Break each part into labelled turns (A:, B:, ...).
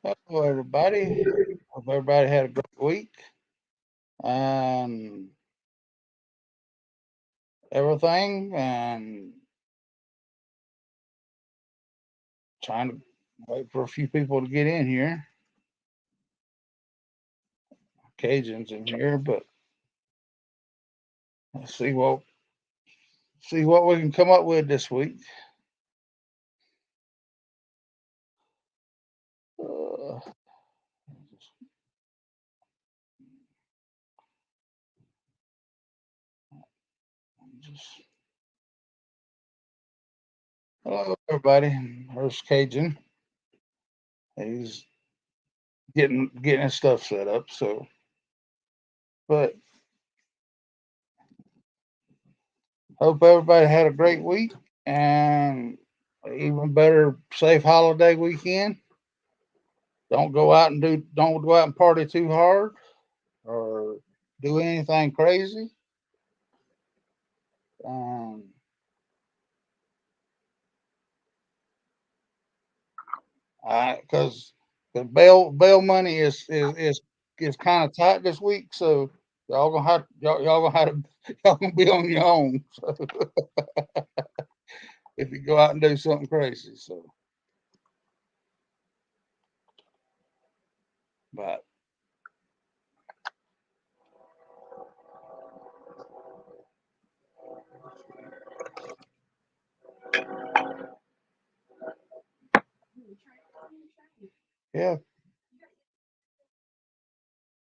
A: Hello, everybody. Hope everybody had a great week and everything, and trying to wait for a few people to get in here. Cajuns in here, but let's see what we can come up with this week. Uh, just, hello, everybody. There's Cajun. He's getting his stuff set up. So, but hope everybody had a great week and even better, safe holiday weekend. Don't go out and party too hard or do anything crazy. Um, because the bail money is kind of tight this week, so y'all gonna have to y'all gonna be on your own. So if you go out and do something crazy, so but yeah,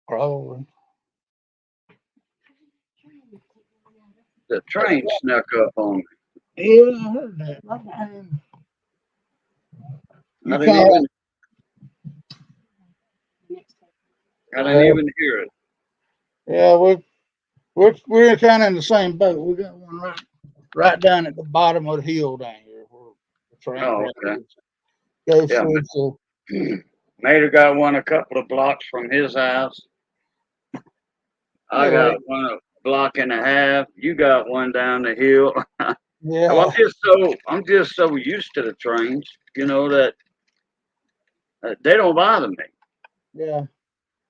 A: probably.
B: The train snuck up on me.
A: Yeah, I heard that. Man,
B: I
A: you
B: didn't
A: kind of
B: even I didn't even hear it.
A: yeah, we're kind of in the same boat. We got one right down at the bottom of the hill down here where the train
B: Oh, okay.
A: tracks go
B: Yeah,
A: through. So
B: Mater got one a couple of blocks from his house. I
A: hey,
B: got
A: like
B: one a block and a half. You got one down the hill. Well,
A: yeah,
B: I'm just so used to the trains, that they don't bother me.
A: yeah.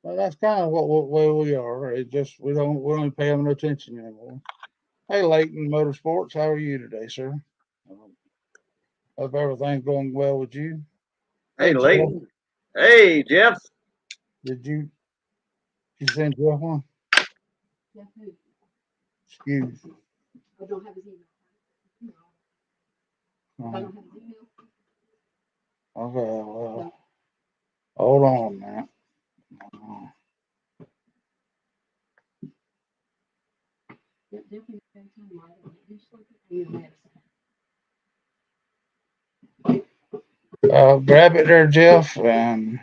A: Well, that's kind of where we are. It just we don't pay them no attention anymore. Hey, Leighton Motorsports, how are you today, sir? Um, Hope everything's going well with you.
B: Hey,
A: Hey, Jeff,
B: Leighton. Hey, Jeff.
A: did you send Jeff one? Excuse. Um, okay, well, hold on, man. Uh, grab it there, Jeff, and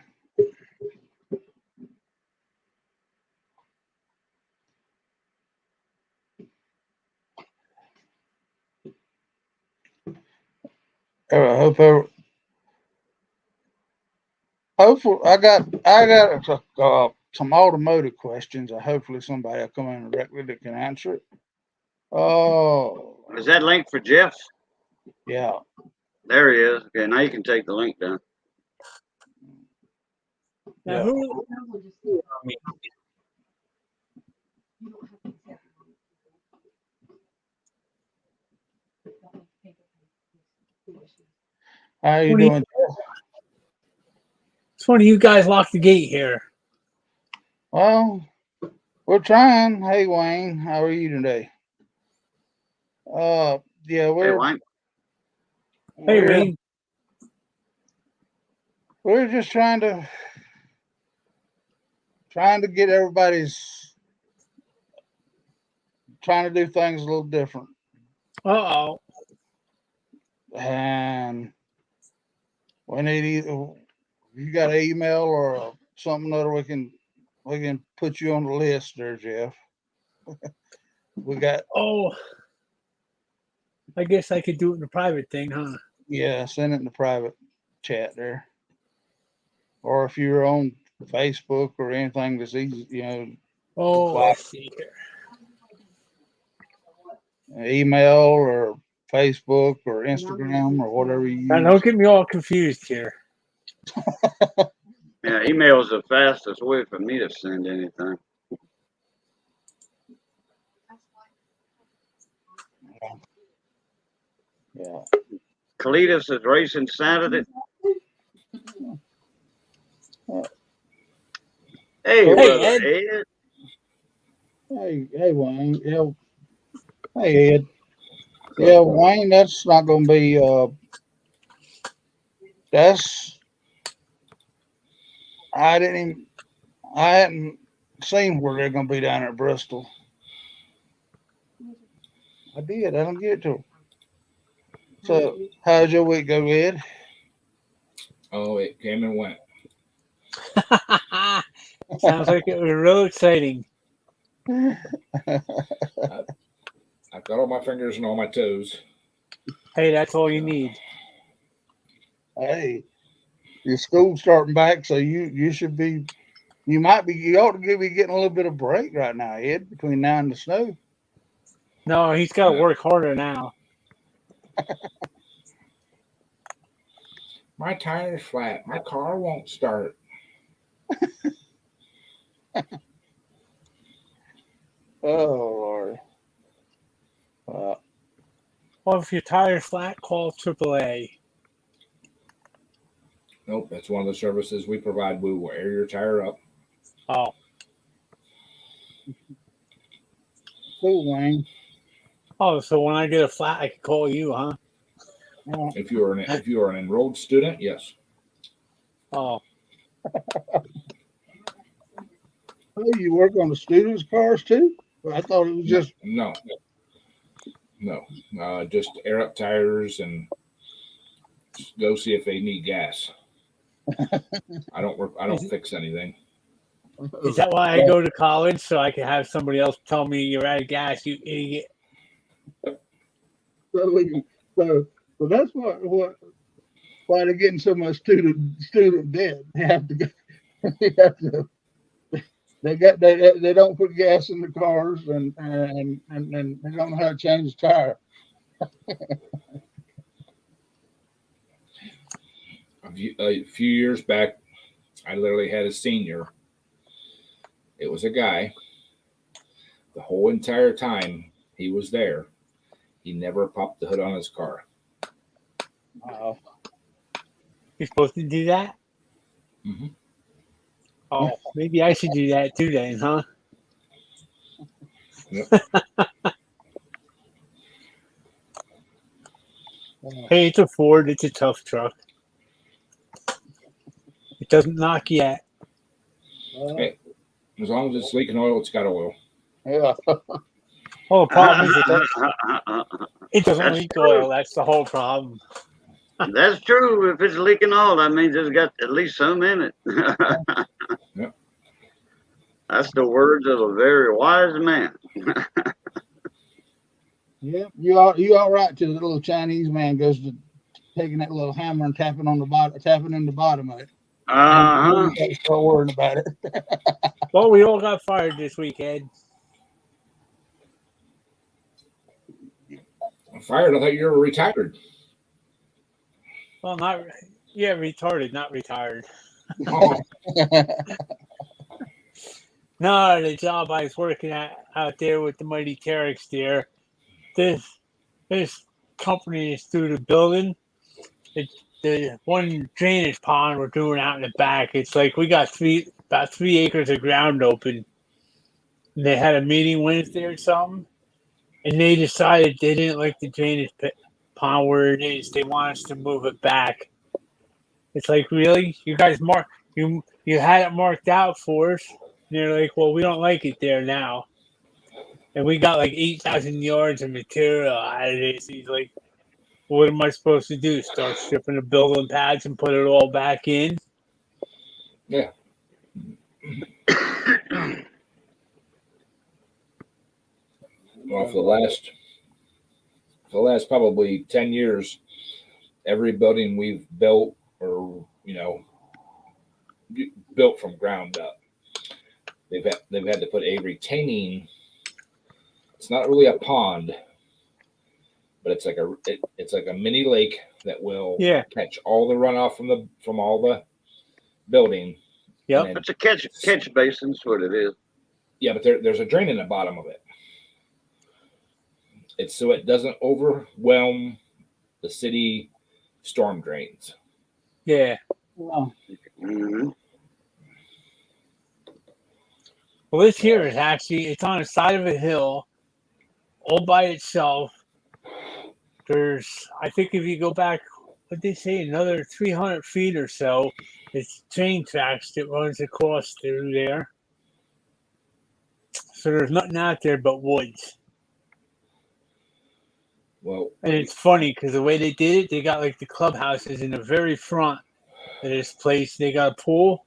A: I hope hopefully I got some automotive questions. Hopefully somebody will come in directly that can answer it. Oh,
B: Is that link for Jeff?
A: yeah.
B: There he is. Okay, now you can take the link down.
C: Now,
A: Yeah.
C: who? I mean,
A: How you
C: one of you,
A: doing?
C: it's one of you guys locked the gate here.
A: Well, we're trying. Hey, Wayne, how are you today? Yeah,
B: Hey,
A: we're
B: Wayne.
C: Hey,
A: we're
C: Rain.
A: we're just trying to get everybody's trying to do things a little different,
C: Uh-oh.
A: and we need either you got an email or something that we can put you on the list there, Jeff. We got
C: Oh, I guess I could do it in a private thing, huh?
A: yeah, send it in the private chat there, or if you're on Facebook or anything that's easy,
C: Oh,
A: reply
C: let's see here.
A: email or Facebook or Instagram or whatever you
C: Now,
A: use.
C: don't get me all confused here.
B: Yeah, email's the fastest way for me to send anything.
A: Yeah.
B: Cletus is racing Saturday. Hey,
A: Hey,
B: brother
C: Ed.
B: Ed.
A: Hey, Wayne. Yeah. Hey, Ed. Yeah, Wayne, that's not going to be, that's, I hadn't seen where they're going to be down at Bristol. I did. I don't get to them. So, how's your week go, Ed?
D: Oh, it came and went.
C: Sounds like it was real exciting.
D: I've got all my fingers and all my toes.
C: Hey, that's all you need.
A: Hey, your school's starting back, so you should be, you ought to be getting a little bit of break right now, Ed, between now and the snow.
C: No, he's got to
D: Yeah.
C: work harder now.
D: My tire's flat. My car won't start.
A: Oh, Lord.
C: Well, if your tire's flat, call AAA.
D: Nope, that's one of the services we provide. We will air your tire up.
C: Oh,
A: Cool, Wayne.
C: oh, so when I get a flat, I can call you, huh?
D: If you are an enrolled student, yes.
C: Oh,
A: Oh, you work on the students' cars too? I thought it was just.
D: No. Just air up tires and go see if they need gas. I don't fix anything.
C: is that why I go to college so I can have somebody else tell me you're out of gas, you idiot?
A: So that's why they're getting so much student debt. They have to. They have to. They don't put gas in the cars and they don't know how to change the tire.
D: A few years back, I literally had a senior. It was a guy. The whole entire time he was there, he never popped the hood on his car.
A: Wow.
C: You're supposed to do that?
D: Mm-hmm.
C: Oh, maybe I should do that too then, huh?
D: Yep.
C: Hey, it's a Ford. It's a tough truck. It doesn't knock yet.
D: Hey, as long as it's leaking oil, it's got oil.
A: Yeah.
C: Oh, the problem is it doesn't
B: That's
C: leak
B: true.
C: oil. That's the whole problem.
B: That's true. If it's leaking oil, that means it's got at least some in it.
D: Yep.
B: That's the words of a very wise man.
A: Yeah. You all right till the little Chinese man goes to taking that little hammer and tapping in the bottom of it.
B: Uh-huh.
A: Start worrying about it.
C: Well, we all got fired this week, Ed.
D: Fired? I thought you were retired.
C: Well, retarded, not retired.
D: Oh,
C: No, the job I was working at out there with the Mighty Terex there, this company is through the building. The one drainage pond we're doing out in the back. It's like we got about 3 acres of ground open. And they had a meeting Wednesday or something, and they decided they didn't like the drainage pond where it is. They want us to move it back. It's like, really? You guys you had it marked out for us. And they're like, well, we don't like it there now. And we got like 8,000 yards of material out of this. He's like, what am I supposed to do? Start stripping the building pads and put it all back in?
D: yeah. Well, for the last probably 10 years, every building we've built or built from ground up, they've had to put a retaining. It's not really a pond, but it's like a mini lake that will catch all the runoff from all the building
C: Yep.
D: then-
B: It's a catch basin. That's what it is.
D: Yeah, but there's a drain in the bottom of it. It's so it doesn't overwhelm the city storm drains.
C: Yeah.
A: No.
B: Mm-hmm.
C: Well, this here is actually, it's on the side of a hill all by itself. There's, I think if you go back, what they say, another 300 feet or so, it's train tracks that runs across through there. So there's nothing out there but woods.
D: Well,
C: And it's funny because the way they did it, they got like the clubhouses in the very front of this place. They got a pool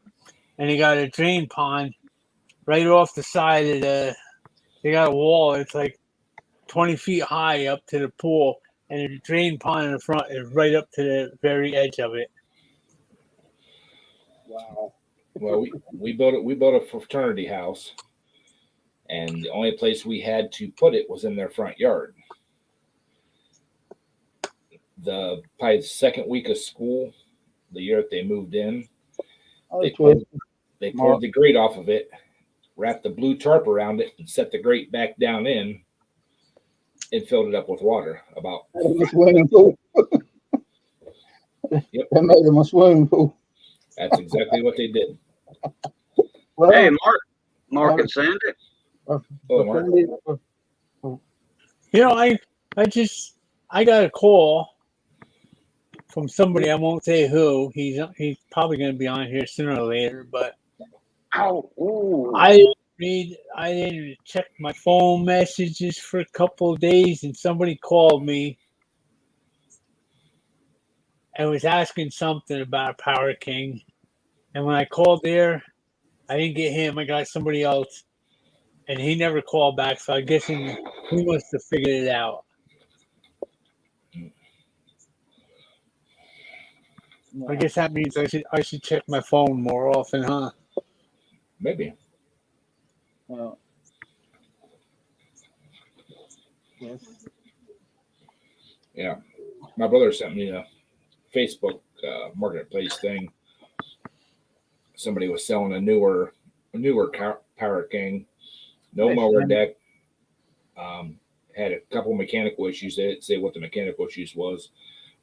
C: and they got a drain pond right off the side of they got a wall. It's like 20 feet high up to the pool, and the drain pond in the front is right up to the very edge of it.
A: Wow.
D: well, we built it. We built a fraternity house, and the only place we had to put it was in their front yard. Probably the second week of school, the year that they moved in, they pulled the grate off of it, wrapped the blue tarp around it, and set the grate back down in, and filled it up with water. About
A: Swimming pool.
D: Yep.
A: They made them a swimming pool.
D: That's exactly what they did.
A: Well,
B: Hey, Mark and Sandy.
D: Oh, Mark.
C: You know, I got a call from somebody, I won't say who. He's probably going to be on here sooner or later, but
B: Ow. Ooh.
C: I didn't check my phone messages for a couple of days, and somebody called me and was asking something about a Power King. And when I called there, I didn't get him. I got somebody else, and he never called back. So I guess he must have figured it out. I guess that means I should check my phone more often, huh?
D: Maybe.
A: Well, yes.
D: Yeah. My brother sent me a Facebook marketplace thing. Somebody was selling a newer Power King, no mower deck. Had a couple mechanical issues. They didn't say what the mechanical issues was,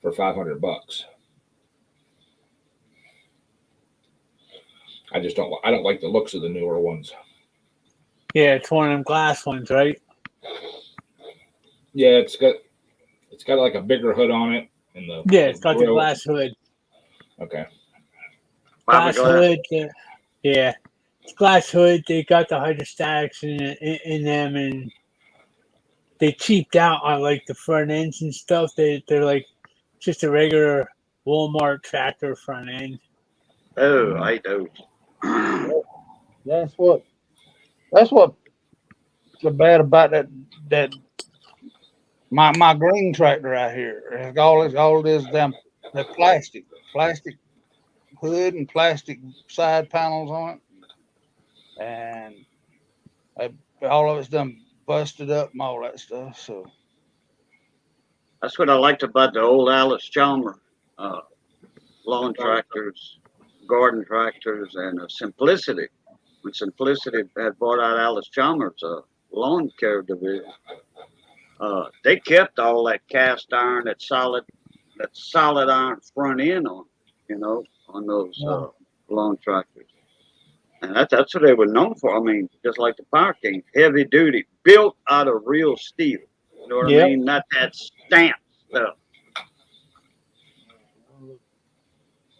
D: for $500. I don't like the looks of the newer ones.
C: Yeah, it's one of them glass ones, right?
D: Yeah, it's got like a bigger hood on it, and
C: It's got the glass hood.
D: Okay.
C: Glass hood. Yeah, it's glass hood. They got the hydrostatics in them, and they cheaped out on like the front ends and stuff. They're like just a regular Walmart tractor front end.
B: Oh, I do.
A: That's what's so bad about that my green tractor out here. All it is damn the plastic hood and plastic side panels on it, and all of it's done busted up and all that stuff. So
B: That's what I liked about the old Alice Chalmers lawn tractors, garden tractors, and Simplicity. When Simplicity had bought out Alice Chalmers' lawn care division, they kept all that cast iron, that solid iron front end on those lawn tractors. And that's what they were known for. I mean, just like the Power King, heavy duty, built out of real steel. You know what I mean? Not that stamp stuff.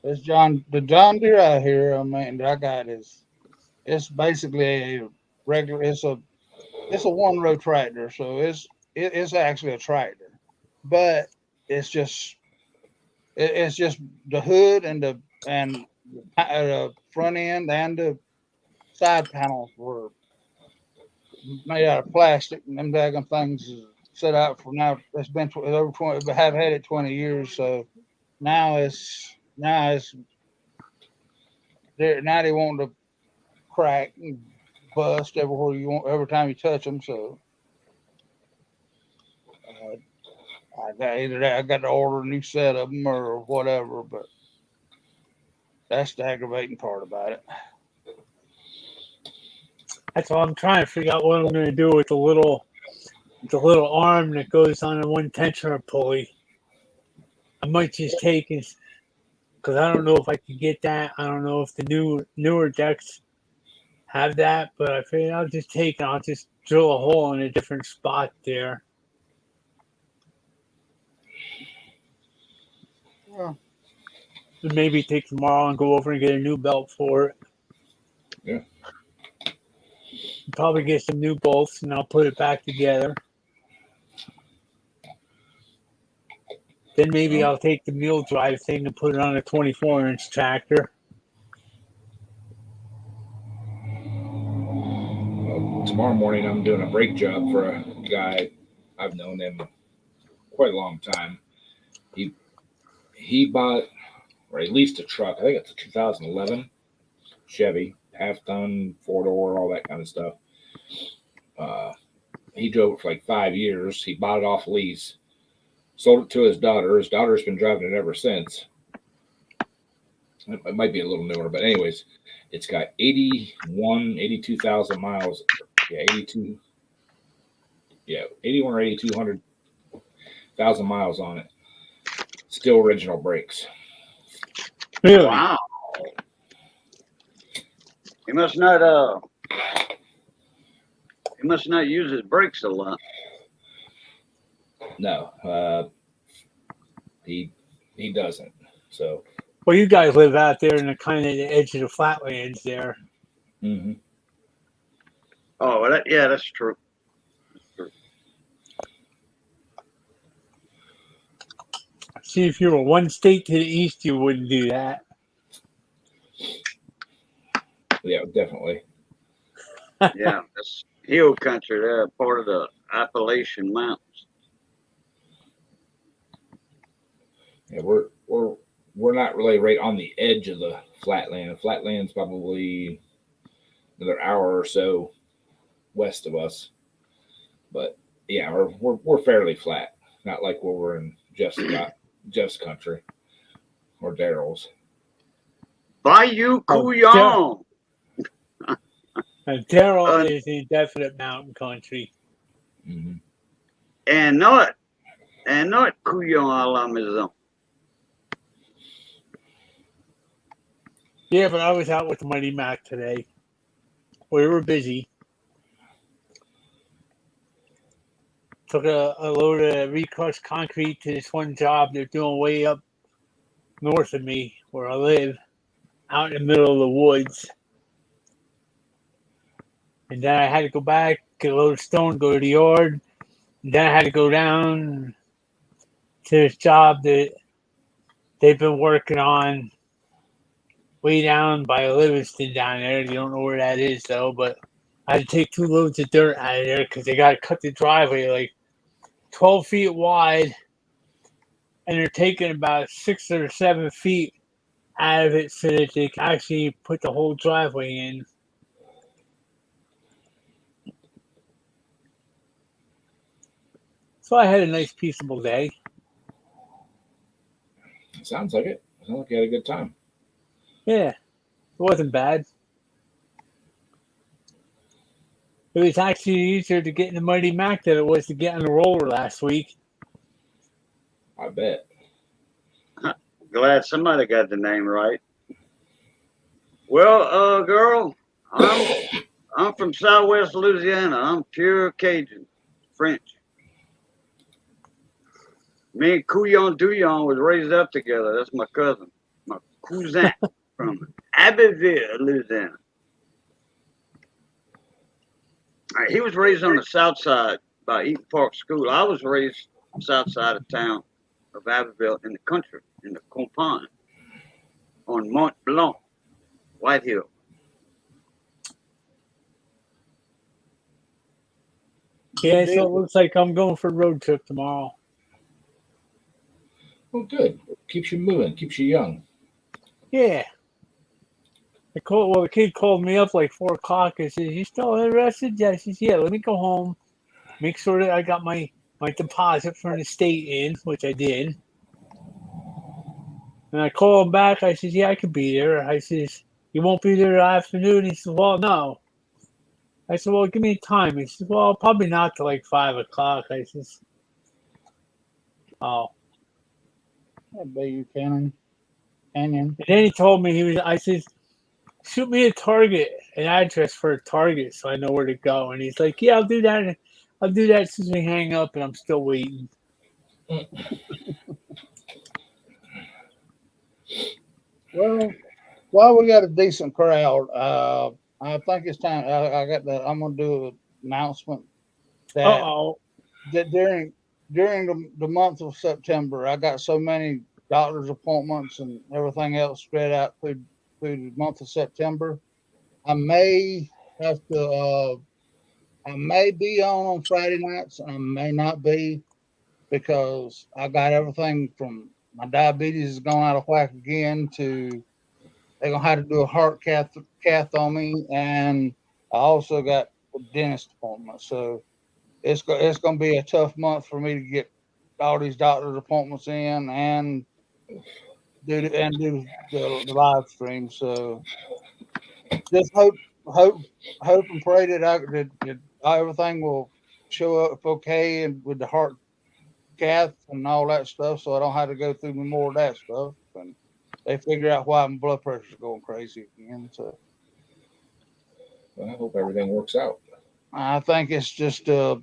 A: the John Deere out here, I mean, that I got it's basically a regular. It's a one row tractor, so it's actually a tractor, but it's just the hood and the front end and the side panels were made out of plastic, and them daggum things is set out for now. It's been over 20, but have had it 20 years, so now they want to crack and bust everywhere you want every time you touch them. So I got to order a new set of them or whatever. But that's the aggravating part about it.
C: That's all I'm trying to figure out what I'm going to do with the little arm that goes on a 1/10 pulley. I might just take it because I don't know if I can get that. I don't know if the newer decks have that, but I figured I'll just take it. I'll just drill a hole in a different spot there.
A: Well,
C: And maybe take tomorrow and go over and get a new belt for it.
D: Yeah.
C: Probably get some new bolts and I'll put it back together. Then maybe I'll take the mule drive thing and put it on a 24-inch tractor.
D: Well, tomorrow morning, I'm doing a brake job for a guy. I've known him quite a long time. He bought, or at least a truck. I think it's a 2011 Chevy, half-ton, four-door, all that kind of stuff. He drove it for like 5 years. He bought it off lease, sold it to his daughter. His daughter's been driving it ever since. It might be a little newer, but anyways, it's got 82,000 miles. Yeah, 82. Yeah, 81 or 8,200,000 miles on it. Still original brakes.
C: Really?
B: Wow. He must not use his brakes a lot.
D: No, he doesn't. So.
C: Well, you guys live out there in the kind of the edge of the flatlands there.
D: Mm-hmm.
B: Oh, well, that's true.
C: See, if you were one state to the east, you wouldn't do that.
D: Yeah, definitely.
B: Yeah, that's hill country there, part of the Appalachian Mountains.
D: Yeah, we're not really right on the edge of the flatland. The flatland's probably another hour or so west of us. But yeah, we're fairly flat. Not like where we're in Jeff's country or Daryl's.
B: Bayou Couillon.
C: Daryl is a definite mountain country.
D: Mm-hmm.
B: And not Couillon à la maison.
C: Yeah, but I was out with the Mighty Mac today. We were busy. Took a load of recrushed concrete to this one job they're doing way up north of me where I live, out in the middle of the woods. And then I had to go back, get a load of stone, go to the yard. And then I had to go down to this job that they've been working on way down by Livingston down there. You don't know where that is, though, but I had to take 2 loads of dirt out of there because they got to cut the driveway like 12 feet wide, and they're taking about 6 or 7 feet out of it so that they can actually put the whole driveway in. So I had a nice, peaceable day.
D: Sounds like it. Sounds like you had a good time.
C: Yeah, it wasn't bad. It was actually easier to get in the Mighty Mac than it was to get on the roller last week.
D: I bet.
B: Glad somebody got the name right. Well, girl, I'm from Southwest Louisiana. I'm pure Cajun, French. Me and Couillon Douillon was raised up together. That's my cousin, my cousin from Abbeville, Louisiana. He was raised on the south side by Eaton Park School. I was raised south side of town of Abbeville in the country, in the Compagne, on Mont Blanc, White Hill.
C: Yeah, so it looks like I'm going for a road trip tomorrow.
D: Well, good. Keeps you moving. Keeps you young.
C: Yeah. The kid called me up like 4 o'clock and says, "You still interested?" I says, "Yeah, let me go home, make sure that I got my deposit from the state in," which I did. And I called him back. I says, "Yeah, I could be there." I says, "You won't be there this afternoon?" He says, "Well, no." I said, well, give me time. He said, well, probably not till like 5 o'clock. I says, oh.
A: That'd be you, Canyon. Canyon.
C: And then he told me, I says, shoot me an address for a Target so I know where to go. And he's like, yeah, I'll do that. I'll do that as soon as we hang up, and I'm still waiting.
A: Well, we got a decent crowd. I think it's time. I'm gonna do an announcement that
C: Uh-oh.
A: during the month of September, I got so many doctor's appointments and everything else spread out through the month of September. I may have to. I may be on Friday nights. I may not be because I got everything from my diabetes is going out of whack again to they're gonna have to do a heart cath on me, and I also got a dentist appointment. So it's gonna be a tough month for me to get all these doctor's appointments in and do the live stream. So just hope and pray that everything will show up okay and with the heart cath and all that stuff, so I don't have to go through more of that stuff. And they figure out why my blood pressure's going crazy again. So
D: Well, I hope everything works out.
A: I think it's just I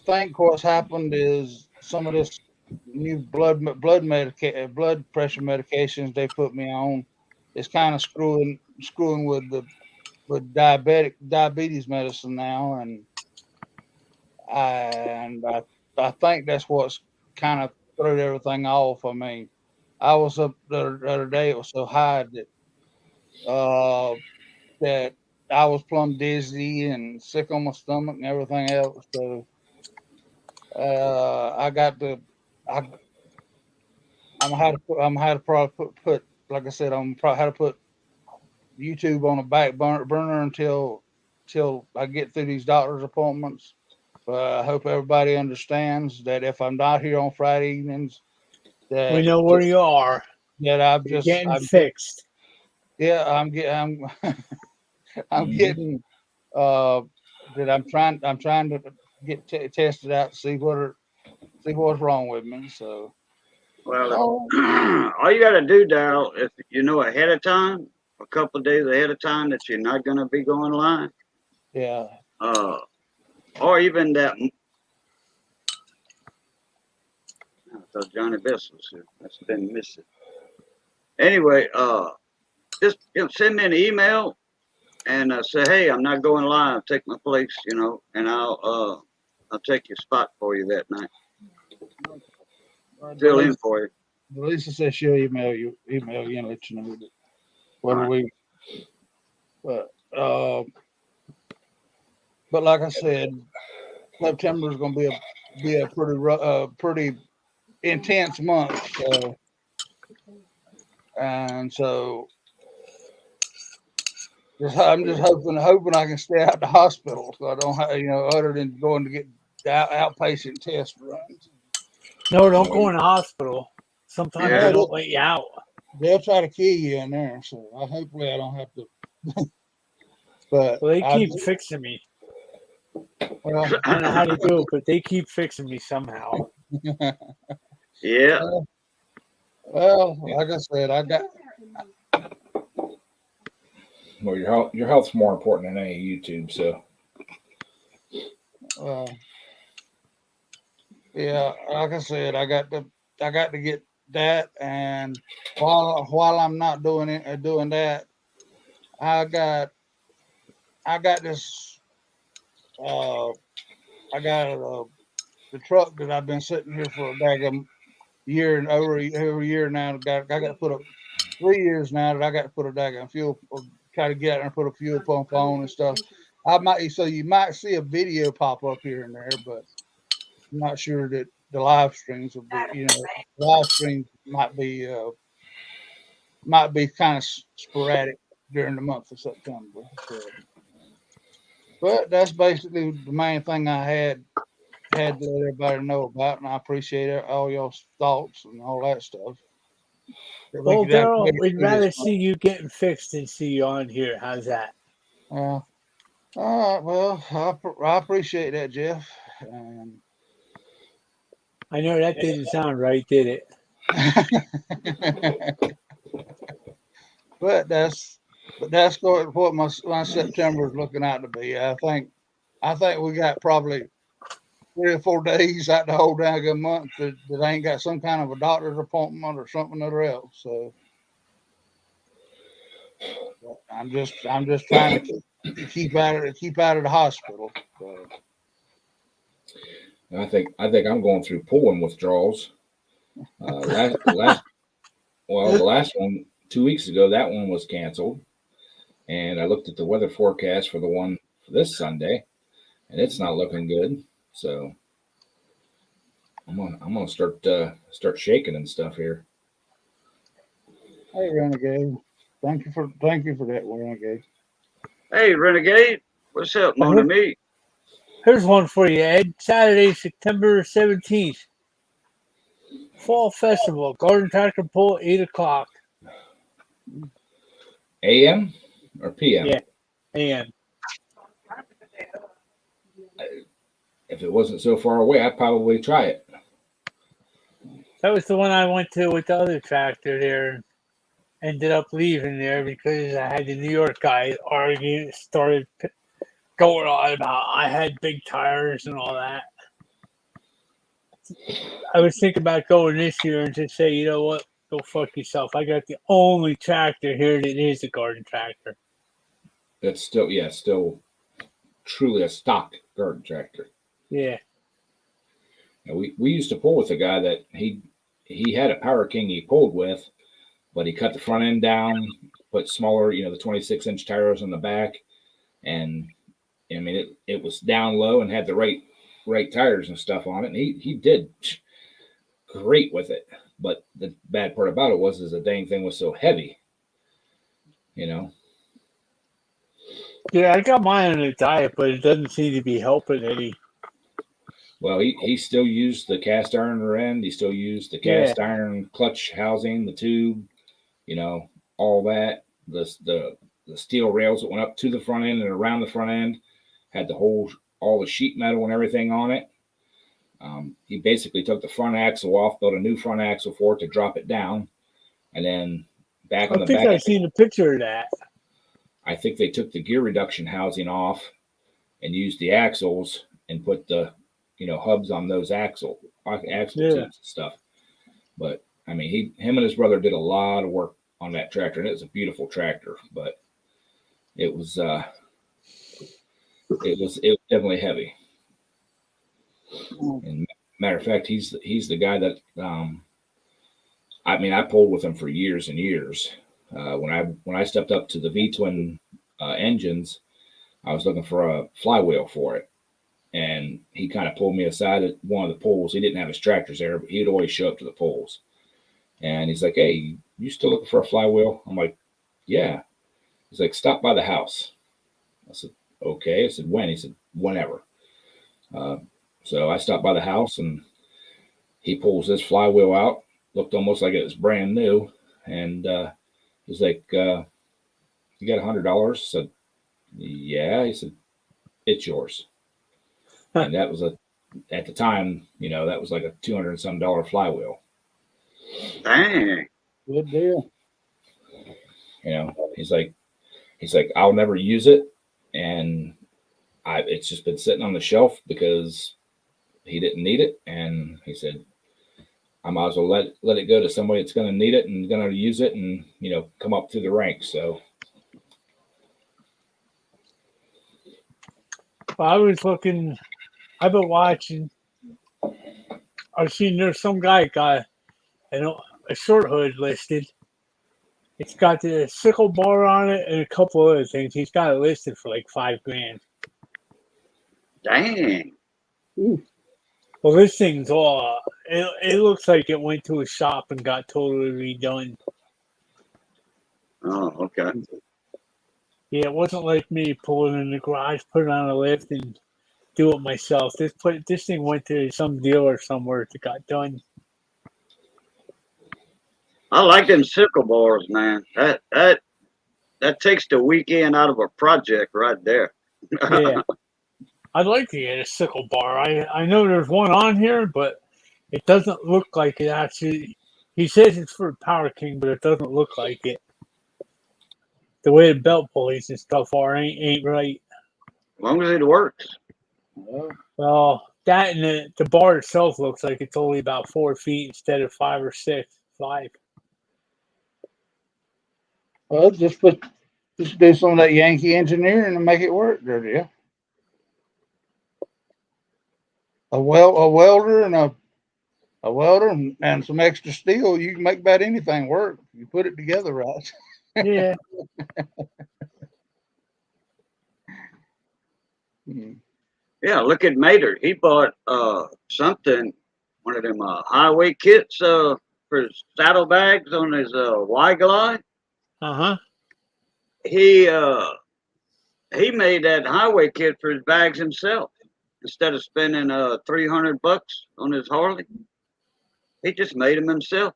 A: think what's happened is some of this new blood pressure medications they put me on is kind of screwing with diabetes medicine now, and I think that's what's kind of threw everything off. I mean, I was up the other day; it was so high that I was plumb dizzy and sick on my stomach and everything else. So I got to I I'm how to probably put like I said I'm probably how to put YouTube on a back burner until I get through these doctor's appointments. I hope everybody understands that if I'm not here on Friday evenings,
C: We
A: that
C: know where you are.
A: that
C: You're getting fixed.
A: yeah I'm
D: Mhm.
A: getting that I'm trying to get tested out to see what's wrong with me. So
B: Well,
A: oh
B: all you got to do, Dal, if you know ahead of time, a couple of days ahead of time that you're not going to be going live,
A: yeah
B: uh, or even that. I thought Johnny Best was here. That's been missing. Anyway, just send me an email and say, hey, I'm not going live. Take my place, and I'll take your spot for you that night. Fill in for you.
A: Lisa says she'll email you and let you know whether
B: Right.
A: we but like I said, September is going to be a pretty intense month. And so I'm just hoping I can stay out the hospital so I don't have other than going to get outpatient test runs.
C: No, don't go in the hospital. Sometimes
B: Yeah.
C: they don't let you out.
A: They'll try to kill you in there. So hopefully I don't have to. But
C: Well, they keep fixing me.
A: well,
C: I don't know how to do it, but they keep fixing me somehow.
B: Yeah.
A: well, like I said, I got.
D: Well, your health's more important than any YouTube. So
A: Yeah, like I said, I got to get that, and while I'm not doing that, I got this. I got the truck that I've been sitting here for a daggum year and over a year now. I got to put up 3 years now that I got to put a daggum fuel, try to get out there and put a fuel pump on and stuff. You might see a video pop up here and there, but I'm not sure that the live streams will be. Live streams might be kind of sporadic during the month of September. So, but that's basically the main thing I had to let everybody know about, and I appreciate all y'all's thoughts and all that stuff.
C: Well, Daryl, we'd rather see you getting fixed than see you on here. How's that?
A: All right. Well, I appreciate that, Jeff.
C: I know that didn't sound right, did it?
A: But that's what my September is looking out to be. I think we got probably 3 or 4 days out the whole dang good month that ain't got some kind of a doctor's appointment or something or else. So I'm just trying to keep out of the hospital. So.
D: I think I'm going through pulling withdrawals. The last one 2 weeks ago, that one was canceled, and I looked at the weather forecast for the one for this Sunday, and it's not looking good. So I'm gonna start shaking and stuff here.
A: Hey, Renegade, thank you for that, Renegade.
B: Hey, Renegade, what's up, mon ami?
C: Here's one for you, Ed. Saturday, September 17th. Fall Festival. Garden Tractor Pull, 8 o'clock.
D: AM or PM?
C: Yeah, AM.
D: If it wasn't so far away, I'd probably try it.
C: That was the one I went to with the other tractor there. Ended up leaving there because I had the New York guy started going on about I had big tires and all that. I was thinking about going this year and just say, you know what, go fuck yourself. I got the only tractor here that is a garden tractor.
D: That's still truly a stock garden tractor.
C: Yeah.
D: And we used to pull with a guy that he had a Power King he pulled with, but he cut the front end down, put smaller, the 26-inch tires on the back, and I mean it was down low and had the right tires and stuff on it, and he did great with it. But the bad part about it was the dang thing was so heavy,
C: Yeah, I got mine on a diet, but it doesn't seem to be helping any.
D: Well, he still used the cast iron rear end. He still used the cast iron clutch housing, the tube, all that. The steel rails that went up to the front end and around the front end had all the sheet metal and everything on it. He basically took the front axle off, built a new front axle for it to drop it down, and then back on the back.
C: I think I've seen a picture of that.
D: I think they took the gear reduction housing off and used the axles and put the hubs on those axle tubes and stuff. But I mean, him and his brother did a lot of work on that tractor, and it was a beautiful tractor, but it was definitely heavy. And matter of fact, he's the guy that I pulled with him for years and years. When I stepped up to the V-twin engines, I was looking for a flywheel for it, and he kind of pulled me aside at one of the poles. He didn't have his tractors there, but he'd always show up to the poles. And he's like, "Hey, you still looking for a flywheel?" I'm like, "Yeah." He's like, "Stop by the house." I said, "Okay." I said, "When?" He said, "Whenever." So I stopped by the house, and he pulls this flywheel out. Looked almost like it was brand new, and he's like, "You got $100?" I said, "Yeah." He said, "It's yours." And that was at the time, that was like a $200 and some flywheel.
B: Dang.
A: Good deal.
D: He's like, "I'll never use it," and it's just been sitting on the shelf because he didn't need it, and he said, "I might as well let it go to somebody that's going to need it and going to use it, and come up through the ranks." So
C: I was looking. I've been watching. I've seen there's some guy got a short hood listed. It's got the sickle bar on it and a couple other things. He's got it listed for like $5,000.
B: Dang.
C: Well, this thing's all. It looks like it went to a shop and got totally redone.
B: Oh, okay.
C: Yeah, it wasn't like me pulling in the garage, put it on a lift, and do it myself. This thing went to some dealer somewhere that got done.
B: I like them sickle bars, man. That that takes the weekend out of a project right there.
C: Yeah. I'd like to get a sickle bar. I know there's one on here, but it doesn't look like it actually. He says it's for Power King, but it doesn't look like it. The way the belt pulleys and stuff are ain't right.
B: As long as it works.
A: Well,
C: Well, that and the bar itself looks like it's only about 4 feet instead of 5 or 6. 5.
A: well, just do some of that Yankee engineering and make it work, there, yeah. A welder and some extra steel, you can make about anything work. You put it together right.
C: Yeah.
B: Yeah, look at Mater. He bought something, one of them highway kits for his saddlebags on his Y-Glide.
C: Uh-huh.
B: He made that highway kit for his bags himself. Instead of spending $300 on his Harley, he just made them himself.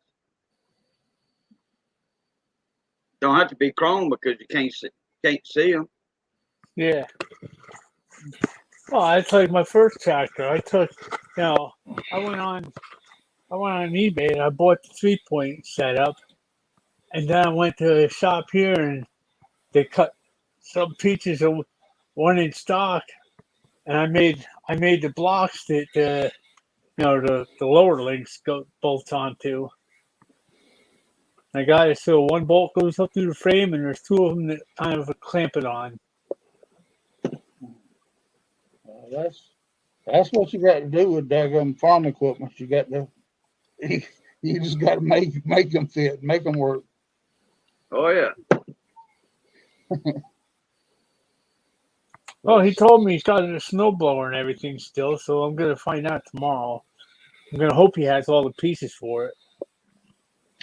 B: Don't have to be chrome because you can't see them.
C: Yeah. Well, that's like my first tractor. I took, I went on eBay and I bought the 3-point setup, and then I went to a shop here and they cut some pieces of 1-inch stock, and I made the blocks that the lower links bolts onto. I got it so one bolt goes up through the frame, and there's 2 of them that kind of clamp it on.
A: That's what you got to do with daggum farm equipment. You got to you just got to make them fit, make them work.
B: Oh yeah.
C: Well, he told me he's got a snowblower and everything still, so I'm gonna find out tomorrow. I'm gonna hope he has all the pieces for it.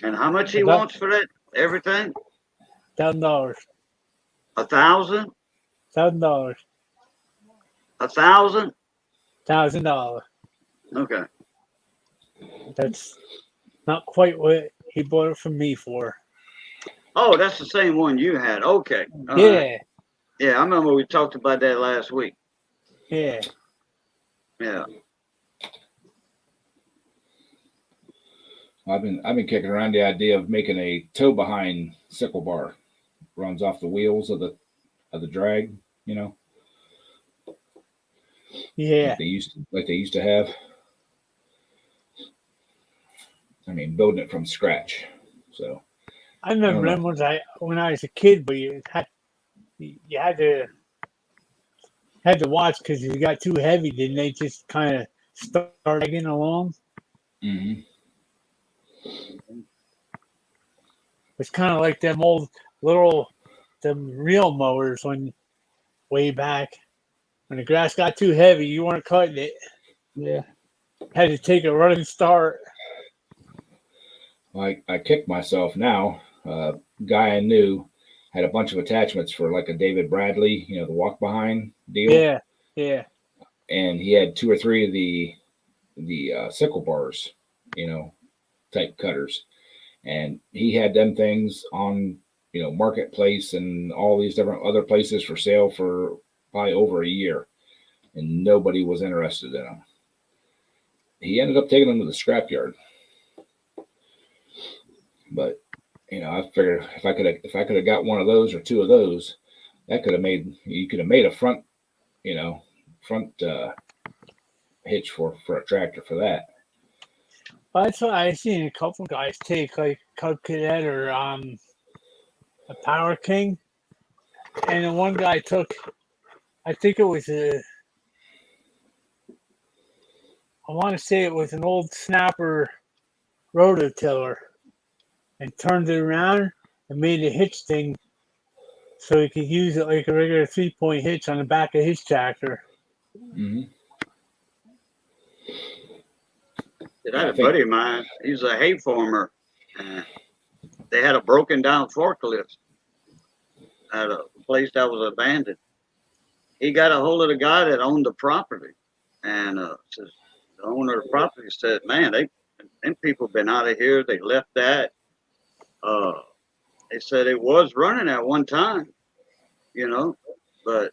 B: And how much he wants for that? Everything?
C: $1,000.
B: 1,000?
C: $1,000.
B: 1,000?
C: $1,000.
B: Okay.
C: That's not quite what he bought it from me for.
B: Oh, that's the same one you had. Okay. All
C: Yeah.
B: right. Yeah, I remember we talked about that last week.
C: Yeah.
B: Yeah.
D: I've been kicking around the idea of making a tow behind sickle bar, runs off the wheels of the drag,
C: Yeah.
D: like they used to have. I mean, building it from scratch. So
C: I remember them when I was a kid, but you had to watch because if you got too heavy, then they just kind of start dragging along.
D: Mm-hmm.
C: It's kind of like them old them reel mowers way back when the grass got too heavy, you weren't cutting it.
A: Yeah.
C: Had to take a running start.
D: I kick myself now. Guy I knew had a bunch of attachments for like a David Bradley, the walk behind deal.
C: Yeah, yeah.
D: And he had 2 or 3 of the sickle bars, type cutters, and he had them things on Marketplace and all these different other places for sale for probably over a year, and nobody was interested in them. He ended up taking them to the scrapyard. But I figured if I could have got one of those or 2 of those, you could have made a front hitch for a tractor for that.
C: Well, that's what I've seen a couple guys take, like Cub Cadet or a Power King, and then one guy took, I think it was I want to say it was an old Snapper rototiller, and turned it around and made a hitch thing so he could use it like a regular 3-point hitch on the back of his tractor.
D: Mm-hmm.
B: I had a buddy of mine. He's a hay farmer. They had a broken down forklift at a place that was abandoned. He got a hold of the guy that owned the property, and the owner of the property said, "Man, them people been out of here. They left that. He said it was running at one time, you know, but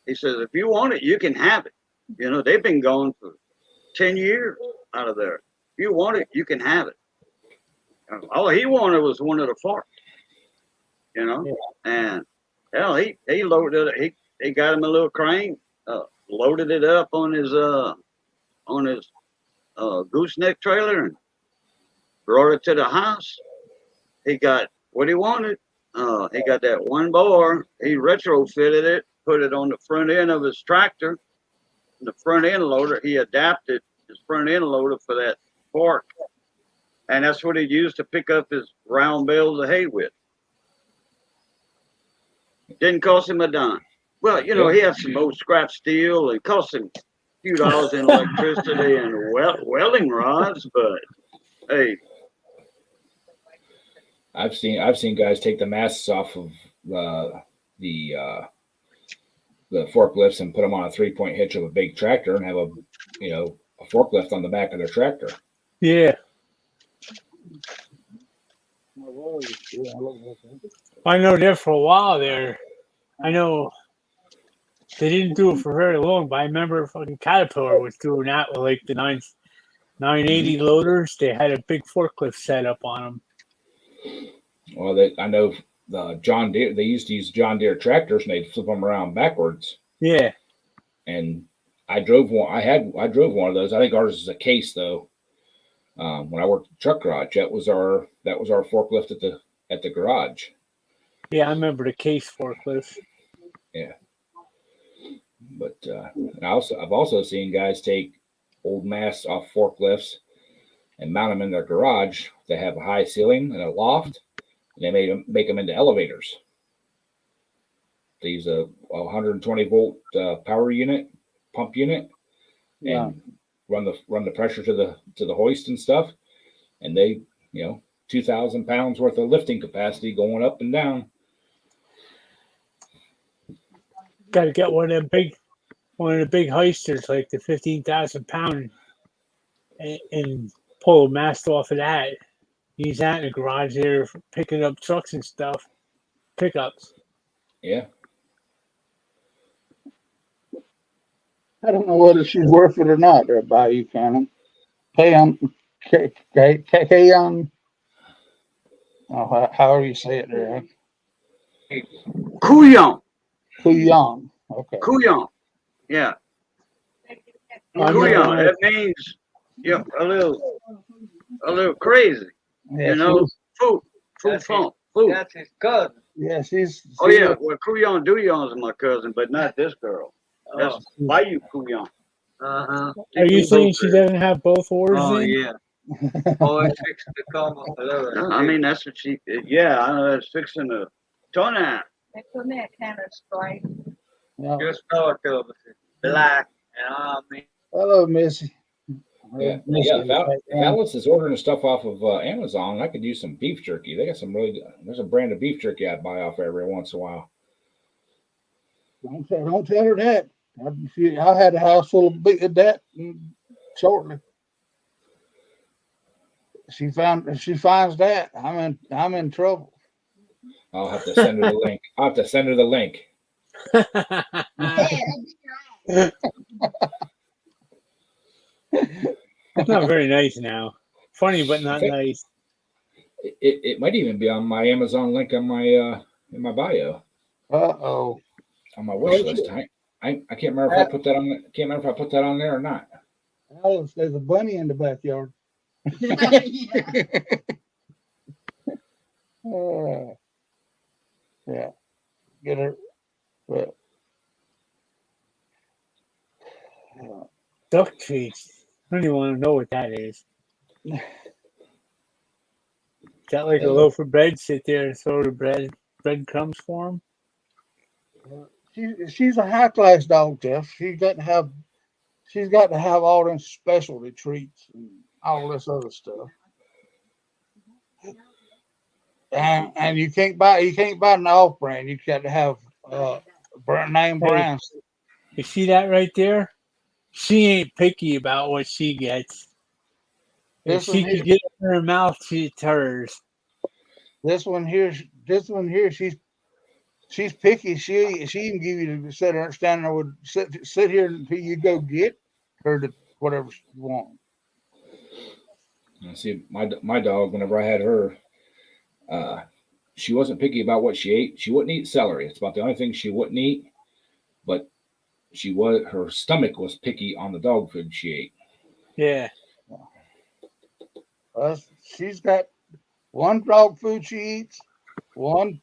B: he says if you want it, you can have it. You know, they've been gone for 10 years out of there. If you want it, you can have it. All he wanted was one of the forks, you know, and hell, he loaded it. He got him a little crane, loaded it up on his gooseneck trailer and brought it to the house. He got what he wanted. He got that one bar. He retrofitted it, put it on the front end of his tractor. The front end loader, he adapted his front end loader for that fork. And that's what he used to pick up his round bales of hay with. Didn't cost him a dime. Well, you know, he had some old scrap steel and cost him a few dollars in electricity and welding rods, but hey.
D: I've seen guys take the masts off of the forklifts and put them on a 3-point hitch of a big tractor and have a forklift on the back of their tractor.
C: Yeah. I know there for a while there. I know they didn't do it for very long, but I remember fucking Caterpillar was doing that with like the 980 loaders. They had a big forklift set up on them.
D: Well, I know the John Deere. They used to use John Deere tractors, and they'd flip them around backwards.
C: Yeah.
D: And I drove one. I drove one of those. I think ours is a case though. When I worked at the truck garage, that was our forklift at the garage.
C: Yeah, I remember the case forklift.
D: Yeah. But I've also seen guys take old masts off forklifts and mount them in their garage. They have a high ceiling and a loft. And they make them into elevators. They use a 120 volt power unit, pump unit, and run the pressure to the hoist and stuff. And they, 2,000 pounds worth of lifting capacity going up and down.
C: Got to get one of the big hoisters, like the 15,000 pound, and pull a mast off of that. Use that in the garage there for picking up trucks and stuff. Pickups.
D: Yeah.
A: I don't know whether she's worth it or not there by you, Cannon. Kayon. Oh, however you say it there.
B: Kuyon.
A: Okay.
B: Kuyon. Yeah. Kuyon. That means a little crazy.
A: Yeah,
B: food funk. Food.
E: That's his cousin.
A: Yeah, she's
B: Oh yeah, well Kuyon Duyon is my cousin, but not this girl. That's Bayou Kuyon.
E: Uh-huh.
C: Are you saying she doesn't have both oars
E: Oh,
C: in?
E: yeah. Always fixing to come up with her.
B: I mean, that's what she. Yeah, I know that's fixing the turn out.
F: They put me a kind of straight.
A: Yeah.
E: Just north of us. Black. And I mean,
A: Hello, Missy.
D: Yeah. If Alice is ordering stuff off of Amazon, I could use some beef jerky. They got some really good. There's a brand of beef jerky I buy off every once in a while.
A: Don't tell her that. I had a house full of that shortly. If she finds that, I'm in trouble.
D: I'll have to send her the link. I'll have to send her the link.
C: It's not very nice now. Funny, but not nice.
D: It might even be on my Amazon link on my in my bio.
A: Uh-oh.
D: On my wish list. I can't remember if I put that on. Can't remember if I put that on there or not.
A: Alice, there's a bunny in the backyard. Yeah. Get her. But,
C: Duck treats. I don't even want to know what that is. Is that like a loaf of bread? Sit there and throw the breadcrumbs for him?
A: she's a high class dog, Jeff. She's got to have all them specialty treats and all this other stuff. And you can't buy an off brand. You got to have name brands.
C: You see that right there? She ain't picky about what she gets. If she can get it in her mouth, it's hers.
A: This one here, she's picky. She even give you to sit there, stand there, would sit here until you go get her to whatever you want.
D: See, my dog, whenever I had her, she wasn't picky about what she ate. She wouldn't eat celery. It's about the only thing she wouldn't eat. But her stomach was picky on the dog food she ate.
C: Yeah.
A: She's got one dog food she eats, one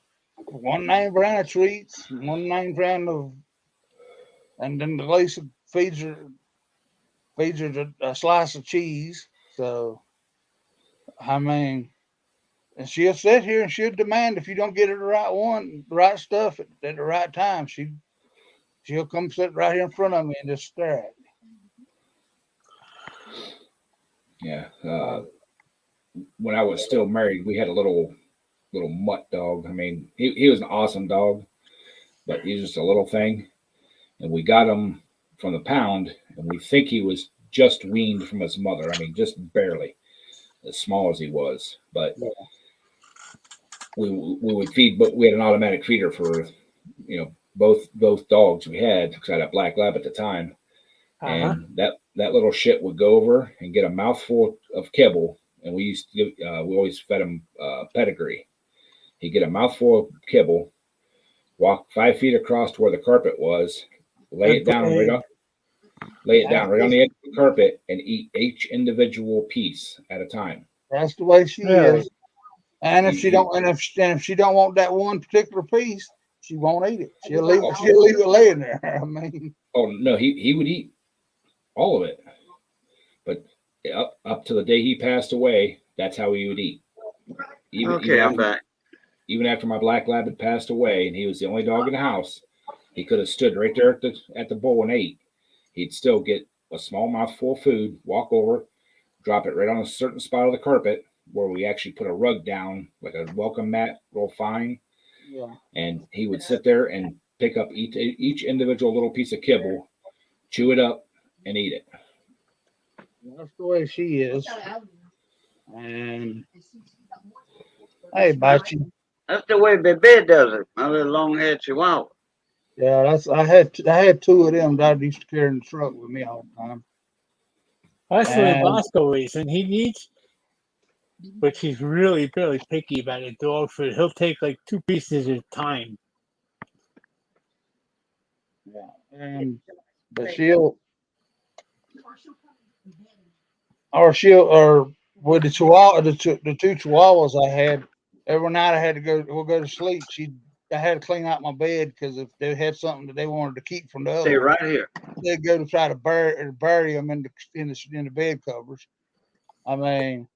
A: name brand of treats, one name brand of, and then the Lisa feeds her a slice of cheese. So, I mean, and she'll sit here and she'll demand if you don't get her the right one, the right stuff at the right time. She'll come sit right here in front of me and just stare at me.
D: Yeah. When I was still married, we had a little mutt dog. I mean, he was an awesome dog, but he was just a little thing. And we got him from the pound, and we think he was just weaned from his mother. I mean, just barely, as small as he was. But we would feed, but we had an automatic feeder for, both dogs we had, because I had a black lab at the time. And that little shit would go over and get a mouthful of kibble. And we used to we always fed him pedigree. He'd get a mouthful of kibble, walk 5 feet across to where the carpet was, lay it down right on the edge of the carpet, and eat each individual piece at a time.
A: That's the way she is. And if she don't want that one particular piece, she won't eat it. She'll leave it laying there. I mean,
D: oh no, he would eat all of it, but up to the day he passed away, that's how he would eat.
B: I'm back.
D: Even after my black lab had passed away, and he was the only dog in the house, he could have stood right there at the bowl and ate. He'd still get a small mouthful of food, walk over, drop it right on a certain spot of the carpet where we actually put a rug down, like a welcome mat, real fine.
A: Yeah.
D: And he would sit there and pick up each individual little piece of kibble, chew it up, and eat it.
A: That's the way she is. And hey, bite you.
B: That's the way Bebe does it. My little long-haired Chihuahua.
A: Yeah, I had 2 of them that I used to carry in the truck with me all the time.
C: That's the way Bosco is, and he needs, but he's really, really picky about his dog food. He'll take like 2 pieces at a time.
A: Yeah, but with the Chihuahua, the 2 Chihuahuas I had, every night I had to go to sleep. I had to clean out my bed because if they had something that they wanted to keep from the other,
B: Stay right here.
A: they'd go to try to bury them in the bed covers. I mean,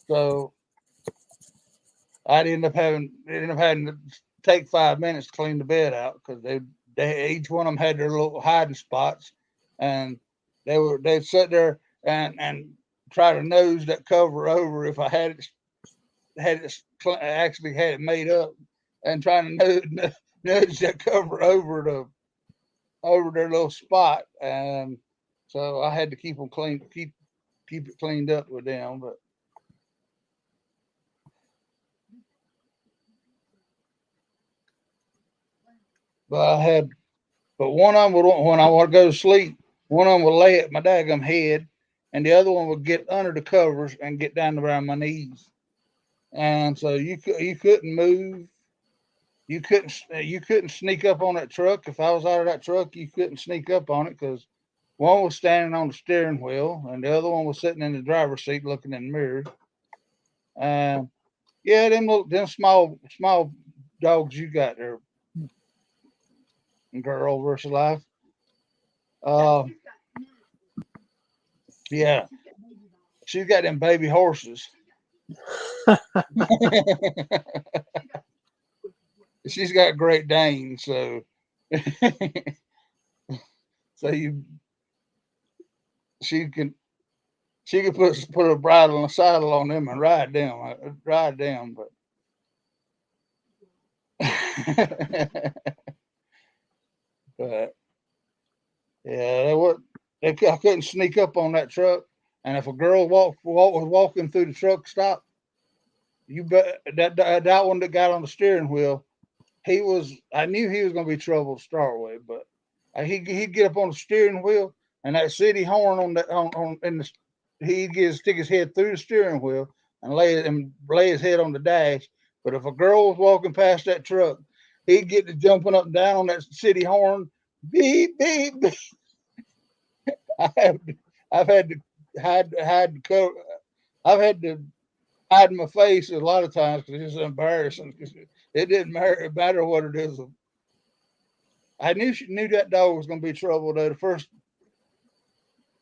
A: so I'd end up having to take 5 minutes to clean the bed out because they each one of them had their little hiding spots, and they'd sit there and try to nose that cover over if I had it made up, and trying to nudge that cover over their little spot, and so I had to keep them clean, keep it cleaned up with them, but one of them would, when I want to go to sleep, one of them would lay at my daggum head, and the other one would get under the covers and get down around my knees, and so you couldn't move. You couldn't sneak up on that truck. If I was out of that truck, you couldn't sneak up on it because one was standing on the steering wheel and the other one was sitting in the driver's seat looking in the mirror. Yeah, them small dogs you got there, girl versus life. Yeah, she's got them baby horses. She's got Great Danes, so she can put a bridle and a saddle on them and ride them, but but yeah, I couldn't sneak up on that truck, and if a girl was walking through the truck stop, you bet that one that got on the steering wheel, I knew he was going to be trouble to start with, but he'd get up on the steering wheel and that city horn he'd stick his head through the steering wheel and lay his head on the dash. But if a girl was walking past that truck, he'd get to jumping up and down on that city horn, beep, beep, beep. I've had to hide the cover. I've had to hide my face a lot of times because it's embarrassing. Cause it didn't matter what it is. I knew that dog was going to be trouble though.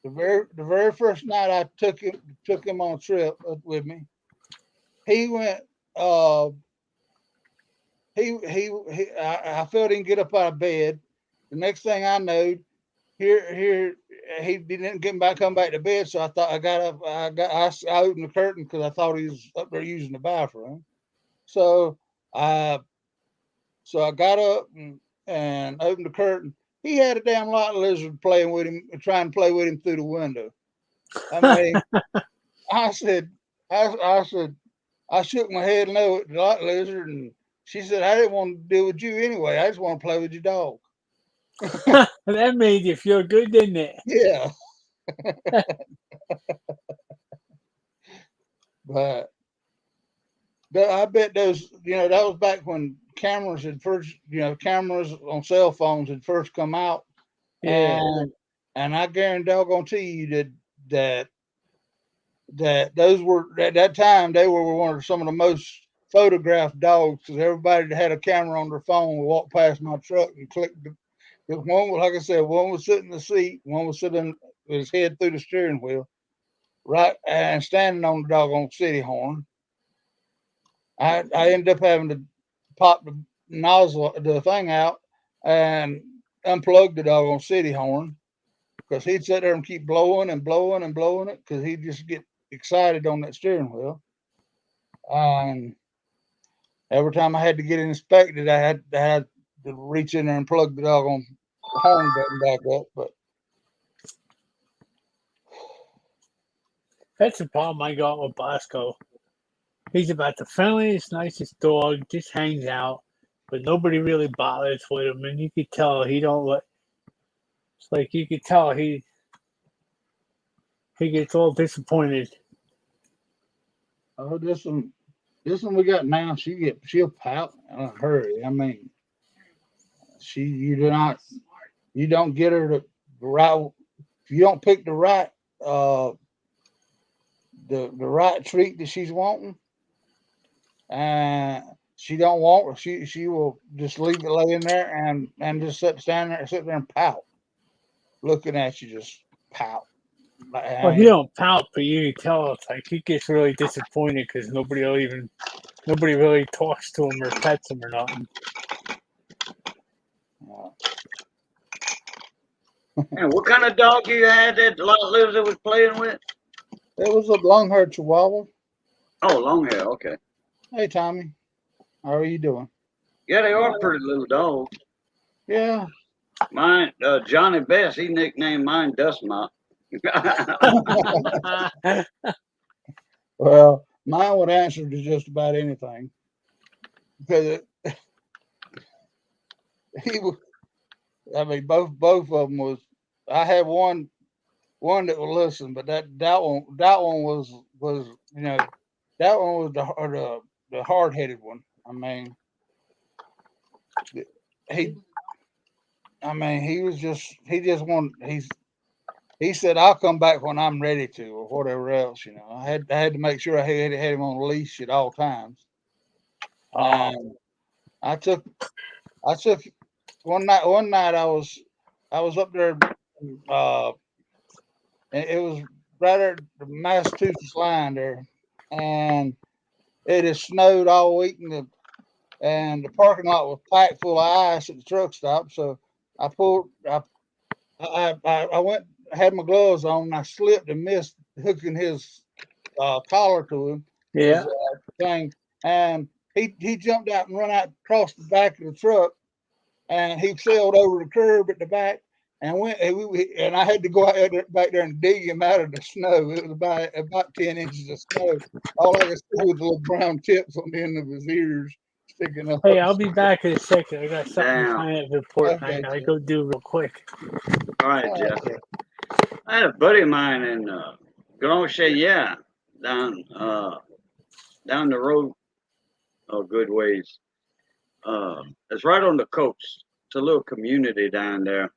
A: The very first night I took him on a trip with me. He went. I felt him get up out of bed. The next thing I know, here he didn't come back to bed. So I thought I got up. I opened the curtain because I thought he was up there using the bathroom. So I got up and opened the curtain. He had a damn lot lizard playing with him, trying to play with him through the window. I mean, I said, I shook my head no at the lot lizard, and she said, I didn't want to deal with you anyway. I just want to play with your dog.
C: That made you feel good, didn't it?
A: Yeah. But I bet those, that was back when cameras had first, cameras on cell phones had first come out.
C: Yeah.
A: And I guarantee you that those were at that time they were some of the most photographed dogs because everybody that had a camera on their phone would walk past my truck and click. One, like I said, one was sitting in the seat, one was sitting with his head through the steering wheel, right, and standing on the doggone city horn. I ended up having to pop the nozzle, the thing out, and unplug the doggone city horn because he'd sit there and keep blowing and blowing and blowing it because he'd just get excited on that steering wheel. Every time I had to get it inspected, I had to reach in there and plug the doggone horn button back up. But
C: that's the problem I got with Bosco. He's about the friendliest, nicest dog, just hangs out, but nobody really bothers with him, and you could tell he don't let. It's like you could tell he gets all disappointed.
A: oh, this one we got now, she'll pout in a hurry. I mean, you don't get her to right. If you don't pick the right the right treat that she's wanting, and she don't want, she will just leave it laying there and just sit there and pout, looking at you, just pout.
C: Well, he don't pout, but you can tell it's like he gets really disappointed because nobody really talks to him or pets him or nothing.
B: And what kind of dog you had that lot lizard was playing with?
A: It was a long-haired Chihuahua.
B: Oh, long hair. Okay.
A: Hey, Tommy, how are you doing?
B: Yeah, they are pretty little dogs.
A: Yeah.
B: Mine, Johnny Best, he nicknamed mine Dust Mop.
A: Well, mine would answer to just about anything because he was. I mean, both of them was. I had one that would listen, but that one was that one was the hard headed one. I mean, he said I'll come back when I'm ready to or whatever else. I had to make sure I had him on a leash at all times. And I took one night I was up there. It was right at the Massachusetts line there, and it had snowed all week, and the parking lot was packed full of ice at the truck stop. So I went, had my gloves on, and I slipped and missed hooking his collar to him.
C: Yeah.
A: Thing, and he jumped out and run out across the back of the truck, and he sailed over the curb at the back. and I had to go out there, back there and dig him out of the snow. It was about 10 inches of snow. All I could see was the little brown tips on the end of his ears sticking up.
C: Hey, I'll be back in a second. I got something
B: Damn.
C: to finance report. I
A: Okay,
C: gotta
A: Jeff.
C: go do real quick.
B: All right, Jeff. I had a buddy of mine in Grandchaudière down the road a good ways. It's right on the coast. It's a little community down there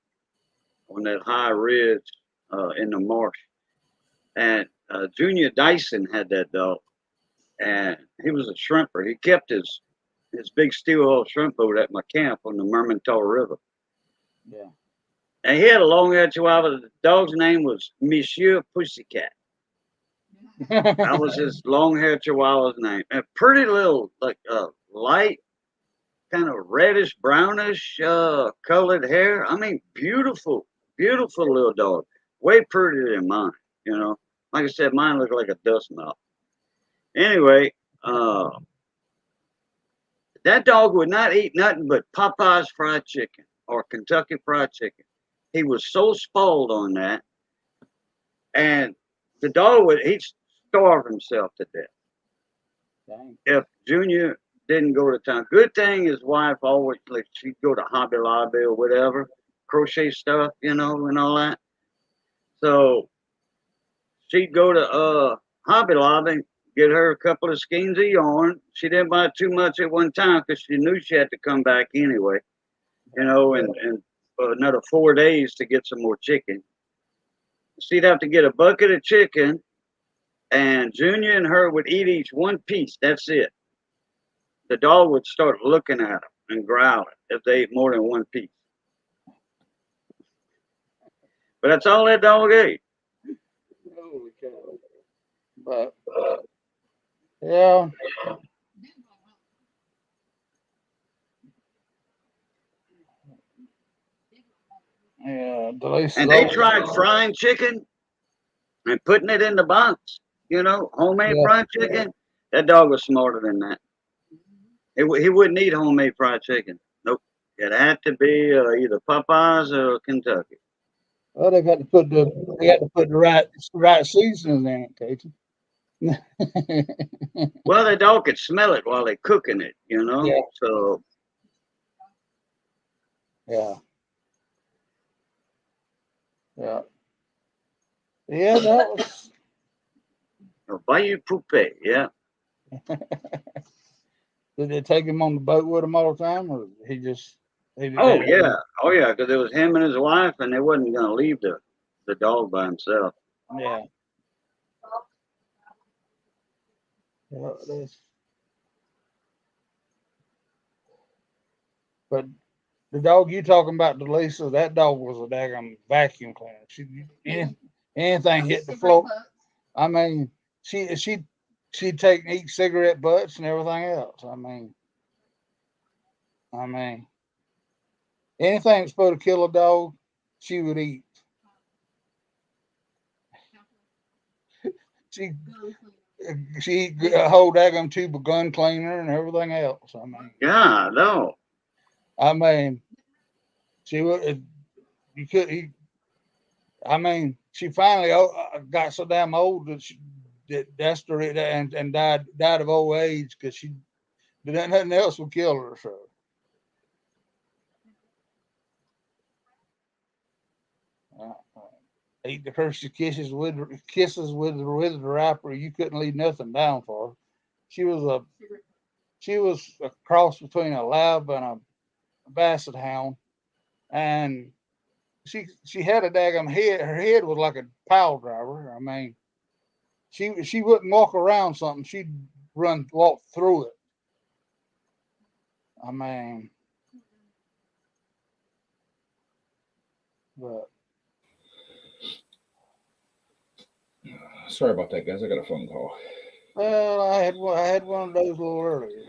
B: on that high ridge in the marsh. And Junior Dyson had that dog, and he was a shrimper. He kept his big steel oil shrimp boat at my camp on the Mermentau River.
A: Yeah.
B: And he had a long-haired Chihuahua. The dog's name was Monsieur Pussycat. That was his long-haired Chihuahua's name. And pretty little, like light, kind of reddish, brownish colored hair. I mean, beautiful, beautiful little dog. Way prettier than mine, you know. Like I said, mine looked like a dust mouth. Anyway, that dog would not eat nothing but Popeye's fried chicken or Kentucky fried chicken. He was so spoiled on that. And the dog he'd starve himself to death
A: Dang.
B: if Junior didn't go to town. Good thing his wife always, like, she'd go to Hobby Lobby or whatever, crochet stuff, you know, and all that. So she'd go to Hobby Lobby, get her a couple of skeins of yarn. She didn't buy too much at one time because she knew she had to come back anyway, you know, and another 4 days to get some more chicken. She'd have to get a bucket of chicken, and Junior and her would eat each one piece. That's it. The dog would start looking at them and growling if they ate more than one piece. But that's all that dog ate.
A: Holy cow. But yeah. Yeah,
B: And they tried frying chicken and putting it in the box, you know, homemade fried chicken. That dog was smarter than that. He wouldn't eat homemade fried chicken. Nope. It had to be either Popeyes or Kentucky.
A: Well, they got to put the right seasonings in it, Casey.
B: Well, the dog could smell it while they're cooking it, you know.
A: Yeah.
B: So
A: Yeah. Yeah. Yeah, that was.
B: Bayou Poupée, yeah.
A: Did they take him on the boat with him all the time, or he just?
B: Oh yeah, because it was him and his wife, and they wasn't gonna leave the dog by himself.
A: Yeah. Yeah, but the dog you talking about, Delisa, that dog was a daggone vacuum cleaner. Anything hit the floor. I mean, she'd take and eat cigarette butts and everything else. I mean, anything that's supposed to kill a dog, she would eat. She a whole daggone tube of gun cleaner and everything else. I mean,
B: Yeah, no.
A: I mean, she would. You could. I mean, she finally got so damn old that's the and died of old age because she nothing else would kill her. So. Eat the Hershey kisses with the wrapper. You couldn't leave nothing down for her. She was a cross between a lab and a basset hound, and she had a daggum head. Her head was like a pile driver. I mean, she wouldn't walk around something. She'd walk through it. I mean, but.
D: Sorry about that, guys. I got a phone call.
A: Well, I had one of those a little earlier.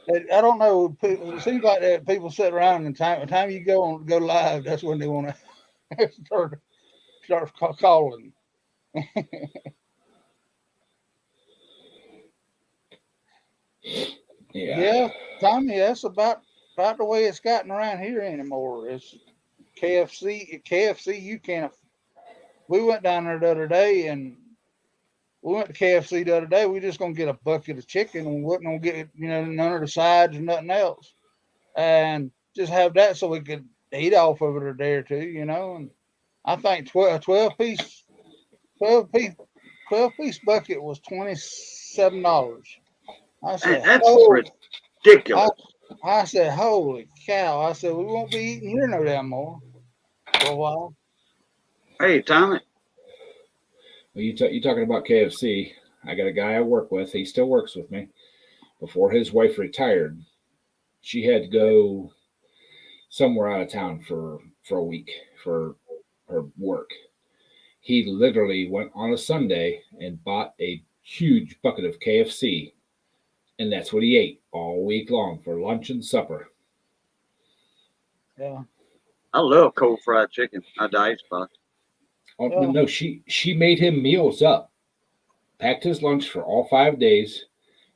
A: I don't know. It seems like that people sit around and the time you go live, that's when they want to start calling. Yeah, Tommy, that's about about the way it's gotten around here anymore. It's KFC. You can't. We went down there the other day, and we went to KFC the other day. We just gonna get a bucket of chicken, and we wasn't gonna get none of the sides and nothing else, and just have that so we could eat off of it a day or two, And I think 12 piece bucket was $27. I said,
B: That's
A: oh,
B: ridiculous.
A: I said, holy cow! I said, we won't be eating here no damn more for a while.
B: Hey, Tommy.
D: Well, you talking about KFC? I got a guy I work with. He still works with me. Before his wife retired, she had to go somewhere out of town for a week for her work. He literally went on a Sunday and bought a huge bucket of KFC, and that's what he ate all week long for lunch and supper.
A: Yeah.
B: I love cold fried chicken. I die spot.
D: Oh, no, she made him meals up, packed his lunch for all 5 days,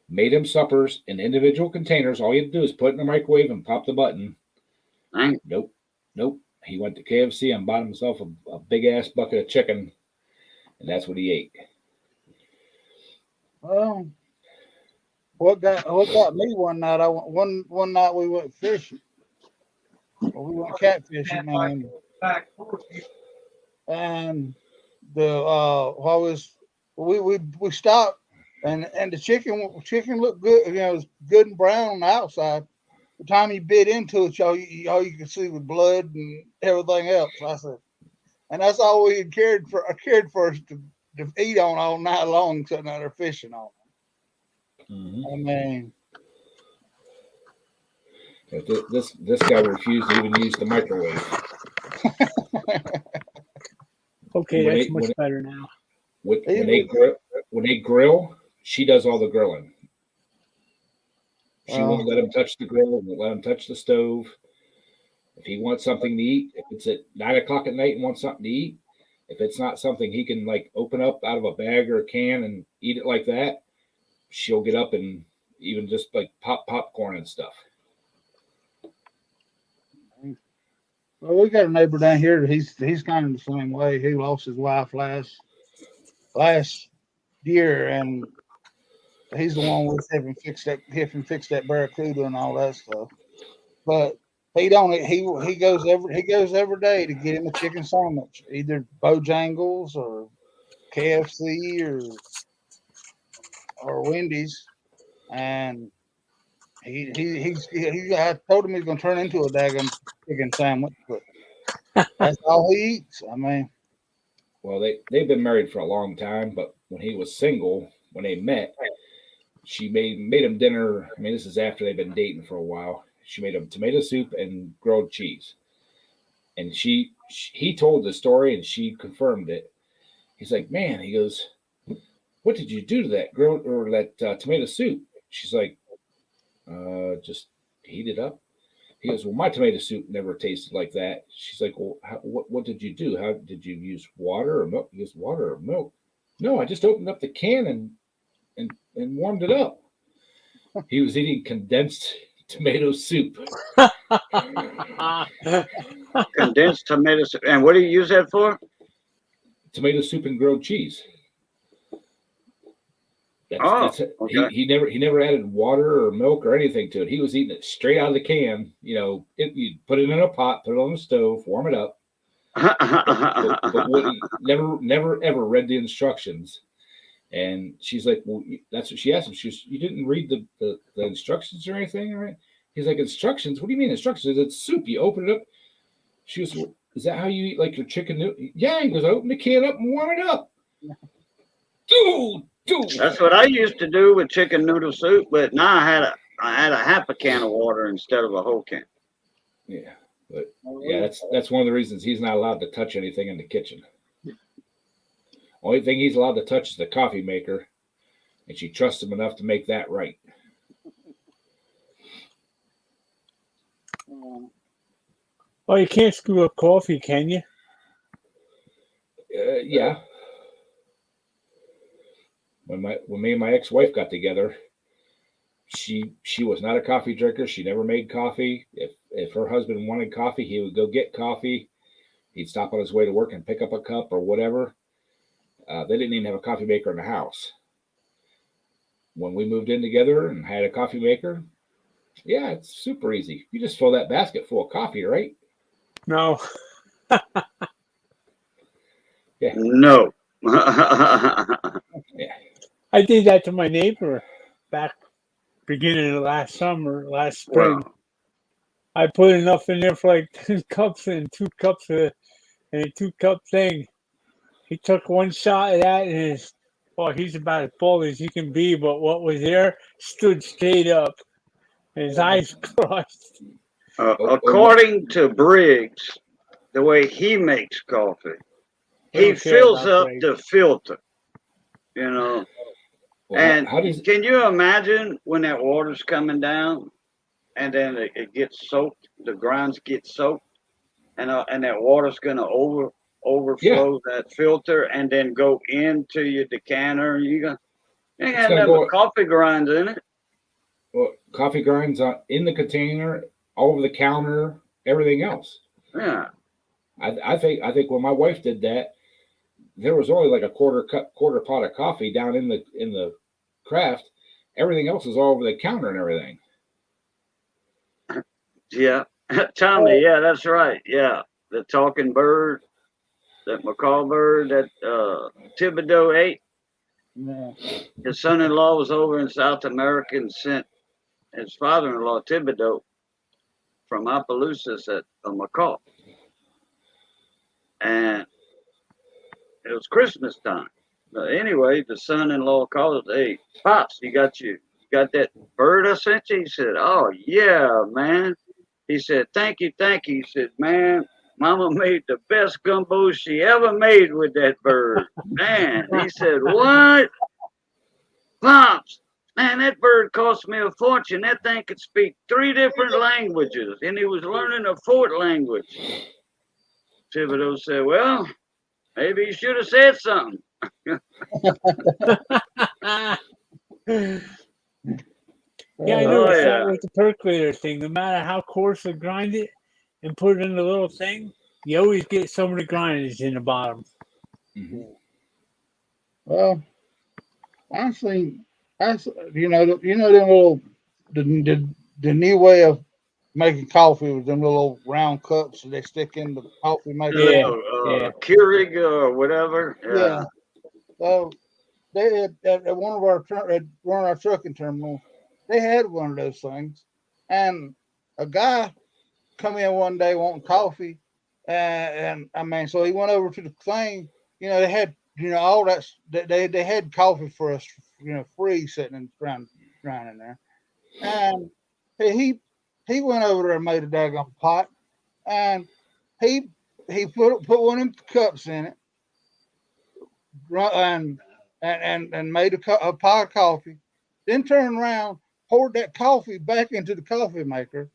D: made him suppers in individual containers. All you had to do is put it in the microwave and pop the button.
B: Dang.
D: Nope. He went to KFC and bought himself a big ass bucket of chicken, and that's what he ate.
A: Well, what got me one night? One night we went fishing. We went catfishing, and we stopped, and the chicken looked good. It was good and brown on the outside. The time you bit into it, all you could see was blood and everything else. I said, and that's all we had cared for us to eat on all night long, sitting out there fishing on.
D: Mm-hmm.
A: I mean,
D: this guy refused to even use the microwave.
C: Okay, that's much better now.
D: When they grill, she does all the grilling. She won't let him touch the grill, won't let him touch the stove. If he wants something to eat, if it's at 9 o'clock at night and wants something to eat, if it's not something he can like open up out of a bag or a can and eat it like that, she'll get up and even just like pop popcorn and stuff.
A: Well, we got a neighbor down here. He's kind of the same way. He lost his wife last year, and he's the one with having fixed that barracuda and all that stuff. But he goes every day to get him a chicken sandwich, either Bojangles or KFC or Wendy's, and I told him he's gonna turn into a daggone chicken sandwich, but that's all he eats. I mean,
D: well, they've been married for a long time, but when he was single, when they met, she made him dinner. I mean, this is after they've been dating for a while. She made him tomato soup and grilled cheese, and he told the story and she confirmed it. He's like, man, he goes, what did you do to that grilled or that tomato soup? She's like, just heat it up. He goes, well, my tomato soup never tasted like that. She's like, well, what did you do? How did you use water or milk? He goes, water or milk? No, I just opened up the can and warmed it up. He was eating condensed tomato soup.
B: Condensed tomato soup. And what do you use that for?
D: Tomato soup and grilled cheese.
B: Okay.
D: He never added water or milk or anything to it. He was eating it straight out of the can. You put it in a pot, put it on the stove, warm it up. but never ever read the instructions. And she's like, well, that's what she asked him. She was, you didn't read the instructions or anything, right? He's like, instructions? What do you mean instructions? It's soup. You open it up. She was, is that how you eat like your chicken noodle? Yeah. He goes, I open the can up and warm it up. Dude.
B: That's what I used to do with chicken noodle soup, but now I had a half a can of water instead of a whole can.
D: Yeah, but yeah, that's one of the reasons he's not allowed to touch anything in the kitchen. Only thing he's allowed to touch is the coffee maker, and she trusts him enough to make that right.
C: Well, you can't screw up coffee, can you?
D: Yeah. When me and my ex-wife got together, She was not a coffee drinker. She never made coffee. If her husband wanted coffee, he would go get coffee. He'd stop on his way to work and pick up a cup or whatever. They didn't even have a coffee maker in the house. When we moved in together and had a coffee maker, yeah, it's super easy. You just fill that basket full of coffee, right?
C: No.
D: Yeah.
B: No.
D: Yeah.
C: I did that to my neighbor back beginning of last spring.
B: Well,
C: I put enough in there for like 2 cups and 2 cups of and a 2-cup thing. He took one shot of that and he's about as bald as he can be, but what was there stood straight up. And his eyes crossed.
B: according to Briggs, the way he makes coffee,
C: I
B: he
C: don't care
B: fills
C: about
B: up
C: Briggs.
B: the filter, you know.
D: Well,
B: And
D: how does
B: can you imagine when that water's coming down and then it gets soaked, the grounds get soaked, and that water's going to overflow that filter and then go into your decanter? You ain't
D: It's
B: got
D: gonna
B: nothing
D: go-
B: but coffee grinds in it.
D: coffee grinds in the container, all over the counter, everything else?
B: Yeah.
D: I think when my wife did that, there was only like a quarter pot of coffee down in the craft. Everything else is all over the counter and everything.
B: Yeah. Tommy, yeah, that's right. Yeah. The talking bird, that macaw bird that Thibodeau ate.
A: Yeah.
B: His son-in-law was over in South America and sent his father-in-law, Thibodeau, from Opelousas at a macaw. And it was Christmas time. Anyway, the son-in-law called, "Hey, Pops, you got that bird I sent you?" He said, "Oh, yeah, man." He said, thank you. He said, "Man, Mama made the best gumbo she ever made with that bird." Man, he said, "What? Pops, man, that bird cost me a fortune. That thing could speak 3 different languages, and he was learning a 4th language." Thibodeau said, "Well, maybe you should have said something."
C: Yeah, I
B: Oh,
C: noticed
B: yeah.
C: that with the percolator thing. No matter how coarse you grind it and put it in the little thing, you always get some of the grindage in the bottom.
D: Mm-hmm.
A: Well, I think them little the new way of making coffee with them little round cups that they stick in the coffee maker.
C: Yeah.
B: Keurig or whatever.
A: Yeah. So they had at one of our trucking terminals, they had one of those things, and a guy come in one day wanting coffee, and I mean, so he went over to the thing. They had all that they had coffee for us, free sitting around in there, and he went over there and made a daggone pot, and he put one of them cups in it, and made a pot of coffee, then turned around, poured that coffee back into the coffee maker,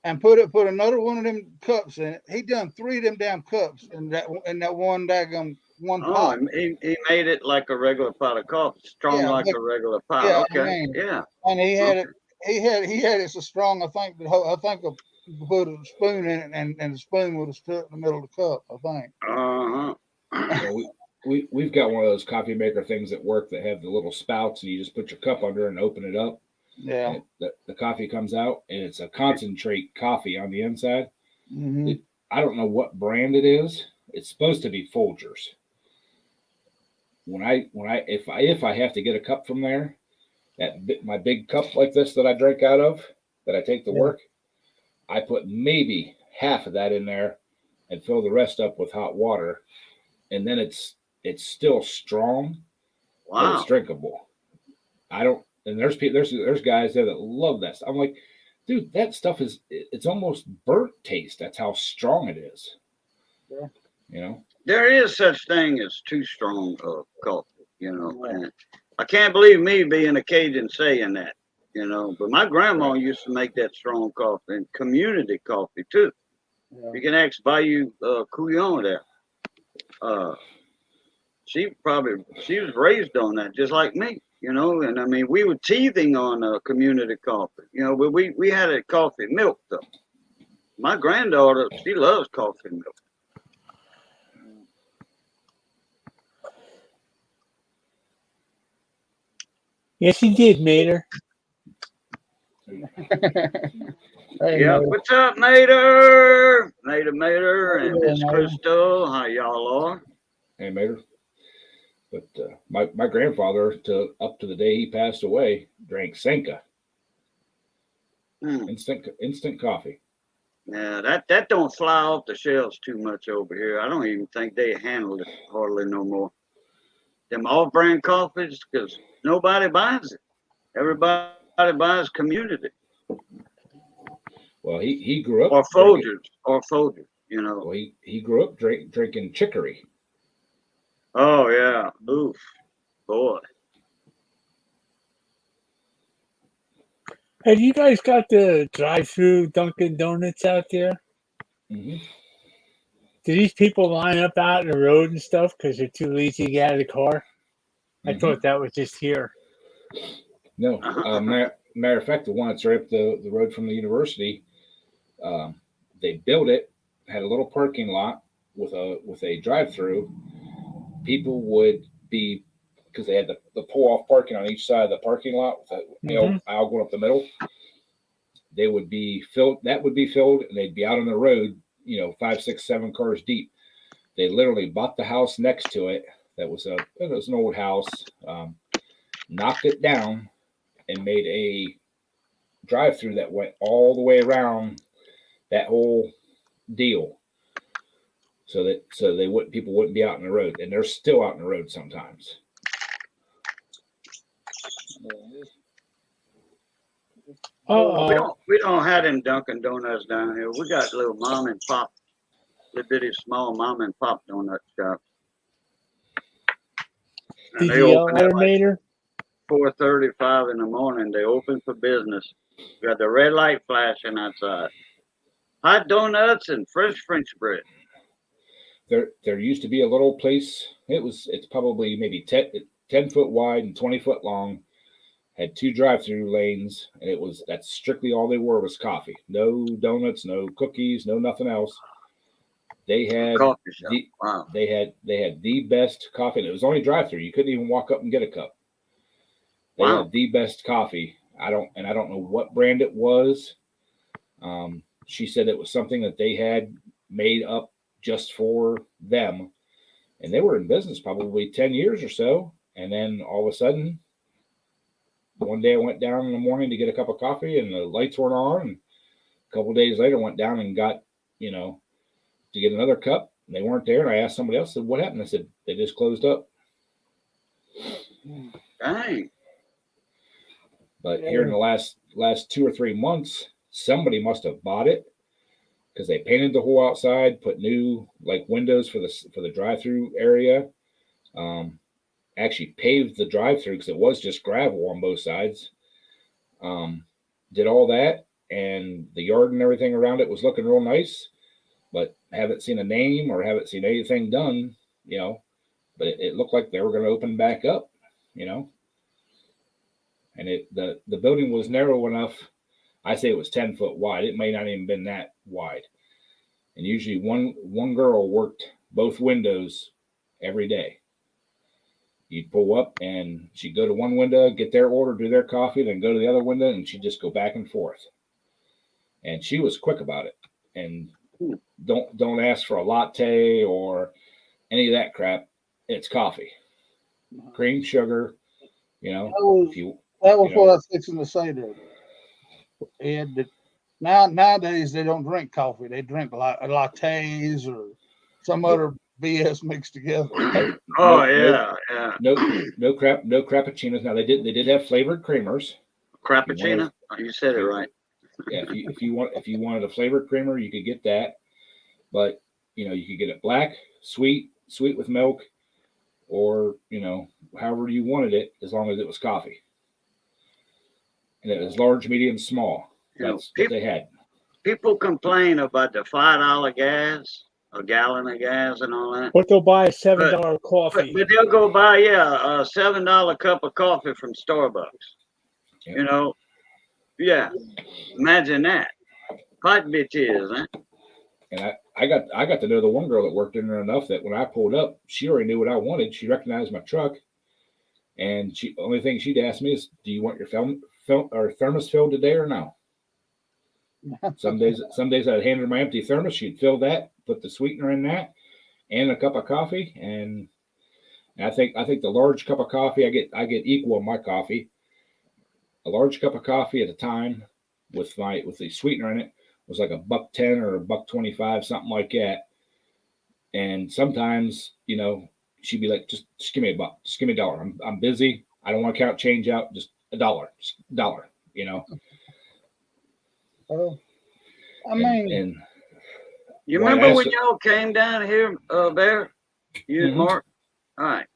A: and put another one of them cups in it. He done 3 of them damn cups in that one daggum one pot.
B: He made it like a regular pot of coffee, strong like a regular pot.
A: Yeah,
B: Okay, yeah.
A: And he had it. He had it so strong. I think you could put a spoon in it, and the spoon would have stuck in the middle of the cup. I think.
B: Uh-huh.
D: We've got one of those coffee maker things at work that have the little spouts, and you just put your cup under and open it up.
A: Yeah.
D: The coffee comes out, and it's a concentrate coffee on the inside.
A: Mm-hmm.
D: I don't know what brand it is. It's supposed to be Folgers. If I have to get a cup from there, my big cup like this that I drink out of, that I take to work, I put maybe half of that in there and fill the rest up with hot water, and then it's still strong, but it's drinkable. And there's guys there that love that stuff. I'm like, dude, that stuff it's almost burnt taste. That's how strong it is. Yeah.
B: There is such thing as too strong of coffee, and I can't believe me being a Cajun saying that, but my grandma used to make that strong coffee and community coffee too. Yeah. You can ask Bayou Couillon there. She was raised on that just like me. you know. And I mean, we were teething on community coffee. You know, but we had a coffee milk though. My granddaughter, she loves coffee milk.
C: Yes, he did, Mater.
A: Hey,
B: Yeah,
A: Mater.
B: what's up, Mater? Mater, and
A: Yeah,
B: Miss
A: Mater.
B: Crystal. How y'all are?
D: Hey, Mater. But my grandfather, up to the day he passed away, drank Senka,
B: Hmm.
D: instant coffee.
B: Yeah, that don't fly off the shelves too much over here. I don't even think they handle it hardly no more. Them off-brand coffees, because nobody buys it. Everybody buys community
D: Well, he grew up
B: or
D: drinking.
B: Folgers. You know.
D: Well, he grew up drinking chicory.
B: Oh yeah, oof, boy.
C: Have you guys got the drive-through Dunkin' Donuts out there?
D: Mm-hmm.
C: Do these people line up out in the road and stuff because they're too lazy to get out of the car? I
D: Mm-hmm.
C: thought that was just here.
D: No, matter of fact, the one that's right up the road from the university, they built it, had a little parking lot with a drive-through. People would be, because they had the pull-off parking on each side of the parking lot with a aisle going up the middle. They would be filled. That would be filled, and they'd be out on the road, 5, 6, 7 cars deep. They literally bought the house next to it. It was an old house. Knocked it down and made a drive-through that went all the way around that whole deal, so people wouldn't be out on the road, and they're still out on the road sometimes.
B: We don't have them Dunkin' Donuts down here. We got little mom and pop, little bitty small mom and pop donut shops. And
C: Did
B: they
C: you yell
B: open
C: at
B: at
C: her,
B: like
C: Mater?
B: 4:35 in the morning. They open for business. Got the red light flashing outside. Hot donuts and fresh French bread.
D: There used to be a little place. It's probably maybe 10 foot wide and 20 foot long. Had 2 drive-through lanes, and that's strictly all they were was coffee. No donuts, no cookies, no nothing else. They had
B: Coffee shop.
D: Wow. They had the best coffee. And it was only drive-through. You couldn't even walk up and get a cup. They had the best coffee. I don't know what brand it was. She said it was something that they had made up just for them, and they were in business probably 10 years or so. And then all of a sudden, one day I went down in the morning to get a cup of coffee, and the lights weren't on. And a couple of days later, went down and got, to get another cup. And they weren't there. And I asked somebody else, said, "What happened?" I said, "They just closed up."
B: Dang.
D: But here in the last 2 or 3 months, somebody must have bought it, because they painted the whole outside, put new windows for the drive-through area. Actually paved the drive-through because it was just gravel on both sides. Did all that, and the yard and everything around it was looking real nice, but haven't seen a name or haven't seen anything done, but it looked like they were going to open back up, and the building was narrow enough. I say it was 10 foot wide. It may not even been that wide. And usually one girl worked both windows every day. You'd pull up and she'd go to one window, get their order, do their coffee, then go to the other window, and she'd just go back and forth. And she was quick about it. And don't ask for a latte or any of that crap. It's coffee, cream, sugar.
A: That was what I was fixing to say there. Ed, nowadays they don't drink coffee; they drink lattes or some other BS mixed together.
B: Yeah.
D: No crappuccinos. Now they did have flavored creamers.
B: Crappuccino? You said it right.
D: Yeah, if you wanted a flavored creamer, you could get that. But you could get it black, sweet with milk, or however you wanted it, as long as it was coffee. And it was large, medium, small. That's what they had.
B: People complain about the $5 gas. a gallon of gas and all that.
C: But they'll buy a $7 coffee.
B: But they'll go buy, a $7 cup of coffee from Starbucks.
D: Yep.
B: You know, yeah. Imagine that. Hot bitches, huh?
D: And I got to know the one girl that worked in there enough that when I pulled up, she already knew what I wanted. She recognized my truck, and only thing she'd ask me is, "Do you want your thermos filled today or no?" Some days I'd hand her my empty thermos. She'd fill that, put the sweetener in that, and a cup of coffee. And I think the large cup of coffee I get equal in my coffee. A large cup of coffee at a time with the sweetener in it was like $1.10 or $1.25, something like that. And sometimes, she'd be like, just give me $1, just give me $1. I'm busy. I don't want to count change out. Just $1, just $1.
A: I mean,
D: And
B: you remember when y'all came down here, Bear? You and Mark? All right.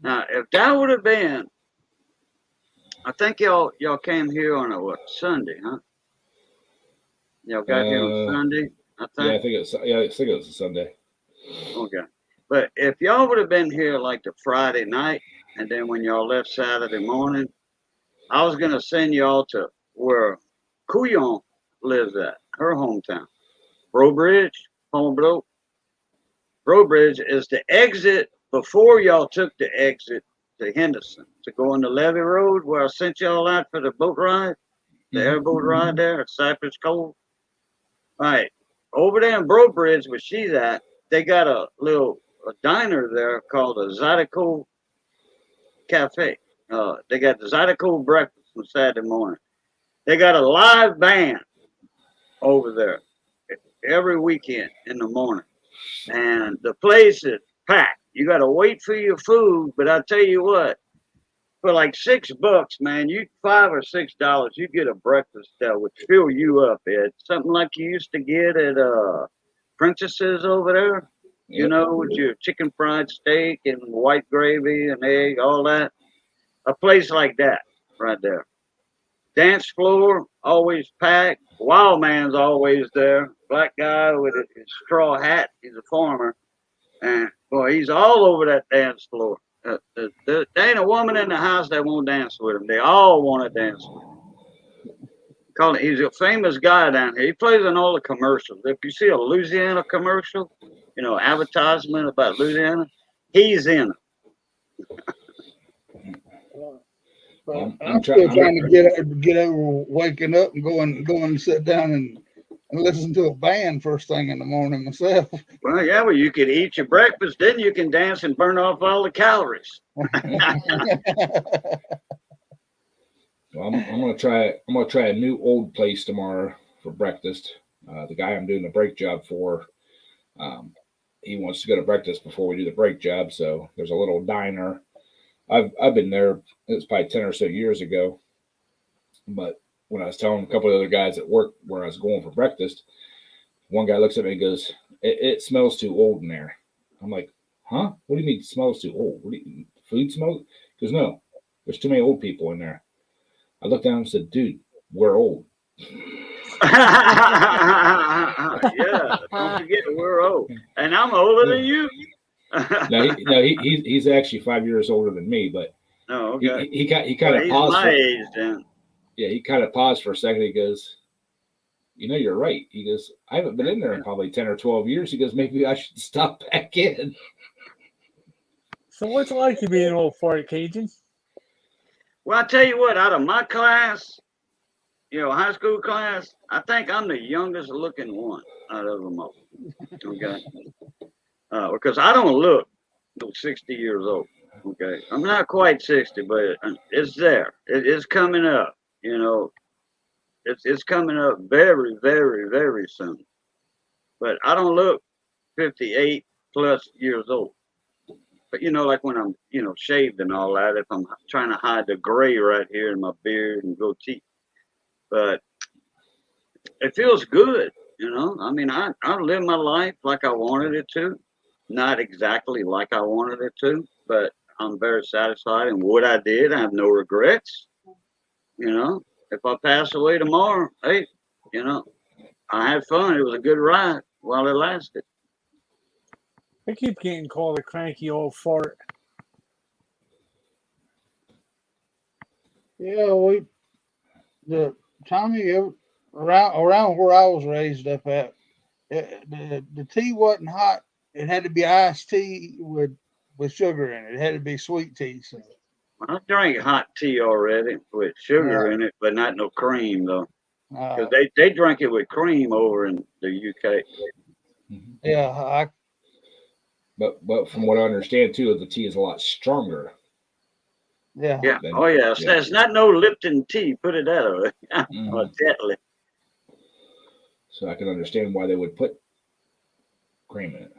B: Now, if that would have been, I think y'all came here on a Sunday, huh? Y'all got here on Sunday, I think.
D: Yeah, I think it was a Sunday.
B: Okay. But if y'all would have been here like the Friday night, and then when y'all left Saturday morning, I was going to send y'all to where Couillon lives at, her hometown. Brobridge, Brobridge is the exit before y'all took the exit to Henderson to go on the Levee Road where I sent y'all out for the boat ride, the airboat ride there at Cypress Cove. All right. Over there in Brobridge where she's at, they got a diner there called a Zydeco Cafe. They got the Zydeco breakfast on Saturday morning. They got a live band over there every weekend in the morning. And the place is packed. You got to wait for your food, but I tell you what, for like $6, man, $5 or $6, you get a breakfast that would fill you up, Ed. Something like you used to get at Princess's over there, with your chicken fried steak and white gravy and egg, all that. A place like that right there. Dance floor, always packed. Wild man's always there. Black guy with his straw hat. He's a farmer. And, boy, he's all over that dance floor. There ain't a woman in the house that won't dance with him. They all want to dance with him. He's a famous guy down here. He plays in all the commercials. If you see a Louisiana commercial, advertisement about Louisiana, he's in it.
A: I'm still trying to get over waking up and going and sit down and listen to a band first thing in the morning myself.
B: Well, you could eat your breakfast, then you can dance and burn off all the calories.
D: Well, I'm gonna try a new old place tomorrow for breakfast. The guy I'm doing the brake job for, he wants to go to breakfast before we do the brake job. So there's a little diner. I've been there. It's probably 10 or so years ago. But when I was telling a couple of other guys at work where I was going for breakfast, one guy looks at me and goes, "It smells too old in there." I'm like, "Huh? What do you mean it smells too old? Food smells?" He goes, "No, there's too many old people in there." I looked down and said, "Dude, we're old."
B: Yeah, don't forget we're old, and I'm older than you.
D: He's actually 5 years older than me, but
B: okay.
D: he kind of paused.
B: My age then.
D: Yeah, he kind of paused for a second. He goes, "You're right." He goes, "I haven't been in there in probably 10 or 12 years." He goes, "Maybe I should stop back in."
C: So what's it like to be an old fart Cajun?
B: Well, I tell you what, out of my class, high school class, I think I'm the youngest looking one out of them all. Okay. Because I don't look 60 years old. Okay. I'm not quite 60, but it's there. It's coming up, It's coming up very, very, very soon. But I don't look 58 plus years old. But like when I'm, shaved and all that, if I'm trying to hide the gray right here in my beard and goatee. But it feels good, I mean, I live my life like I wanted it to. Not exactly like I wanted it to, but I'm very satisfied in what I did. I have no regrets. If I pass away tomorrow, hey, I had fun. It was a good ride while it lasted.
C: I keep getting called a cranky old fart.
A: Yeah, Tommy, around where I was raised up at, the tea wasn't hot. It had to be iced tea with sugar in it. It had to be sweet tea. So,
B: I drank hot tea already with sugar in it, but not no cream though, because they drink it with cream over in the UK.
A: yeah,
D: But from what I understand too, the tea is a lot stronger.
A: yeah.
B: Yeah. Oh yeah. So it's not no Lipton tea. Put it that way. Or Tetley.
D: So I can understand why they would put cream in it.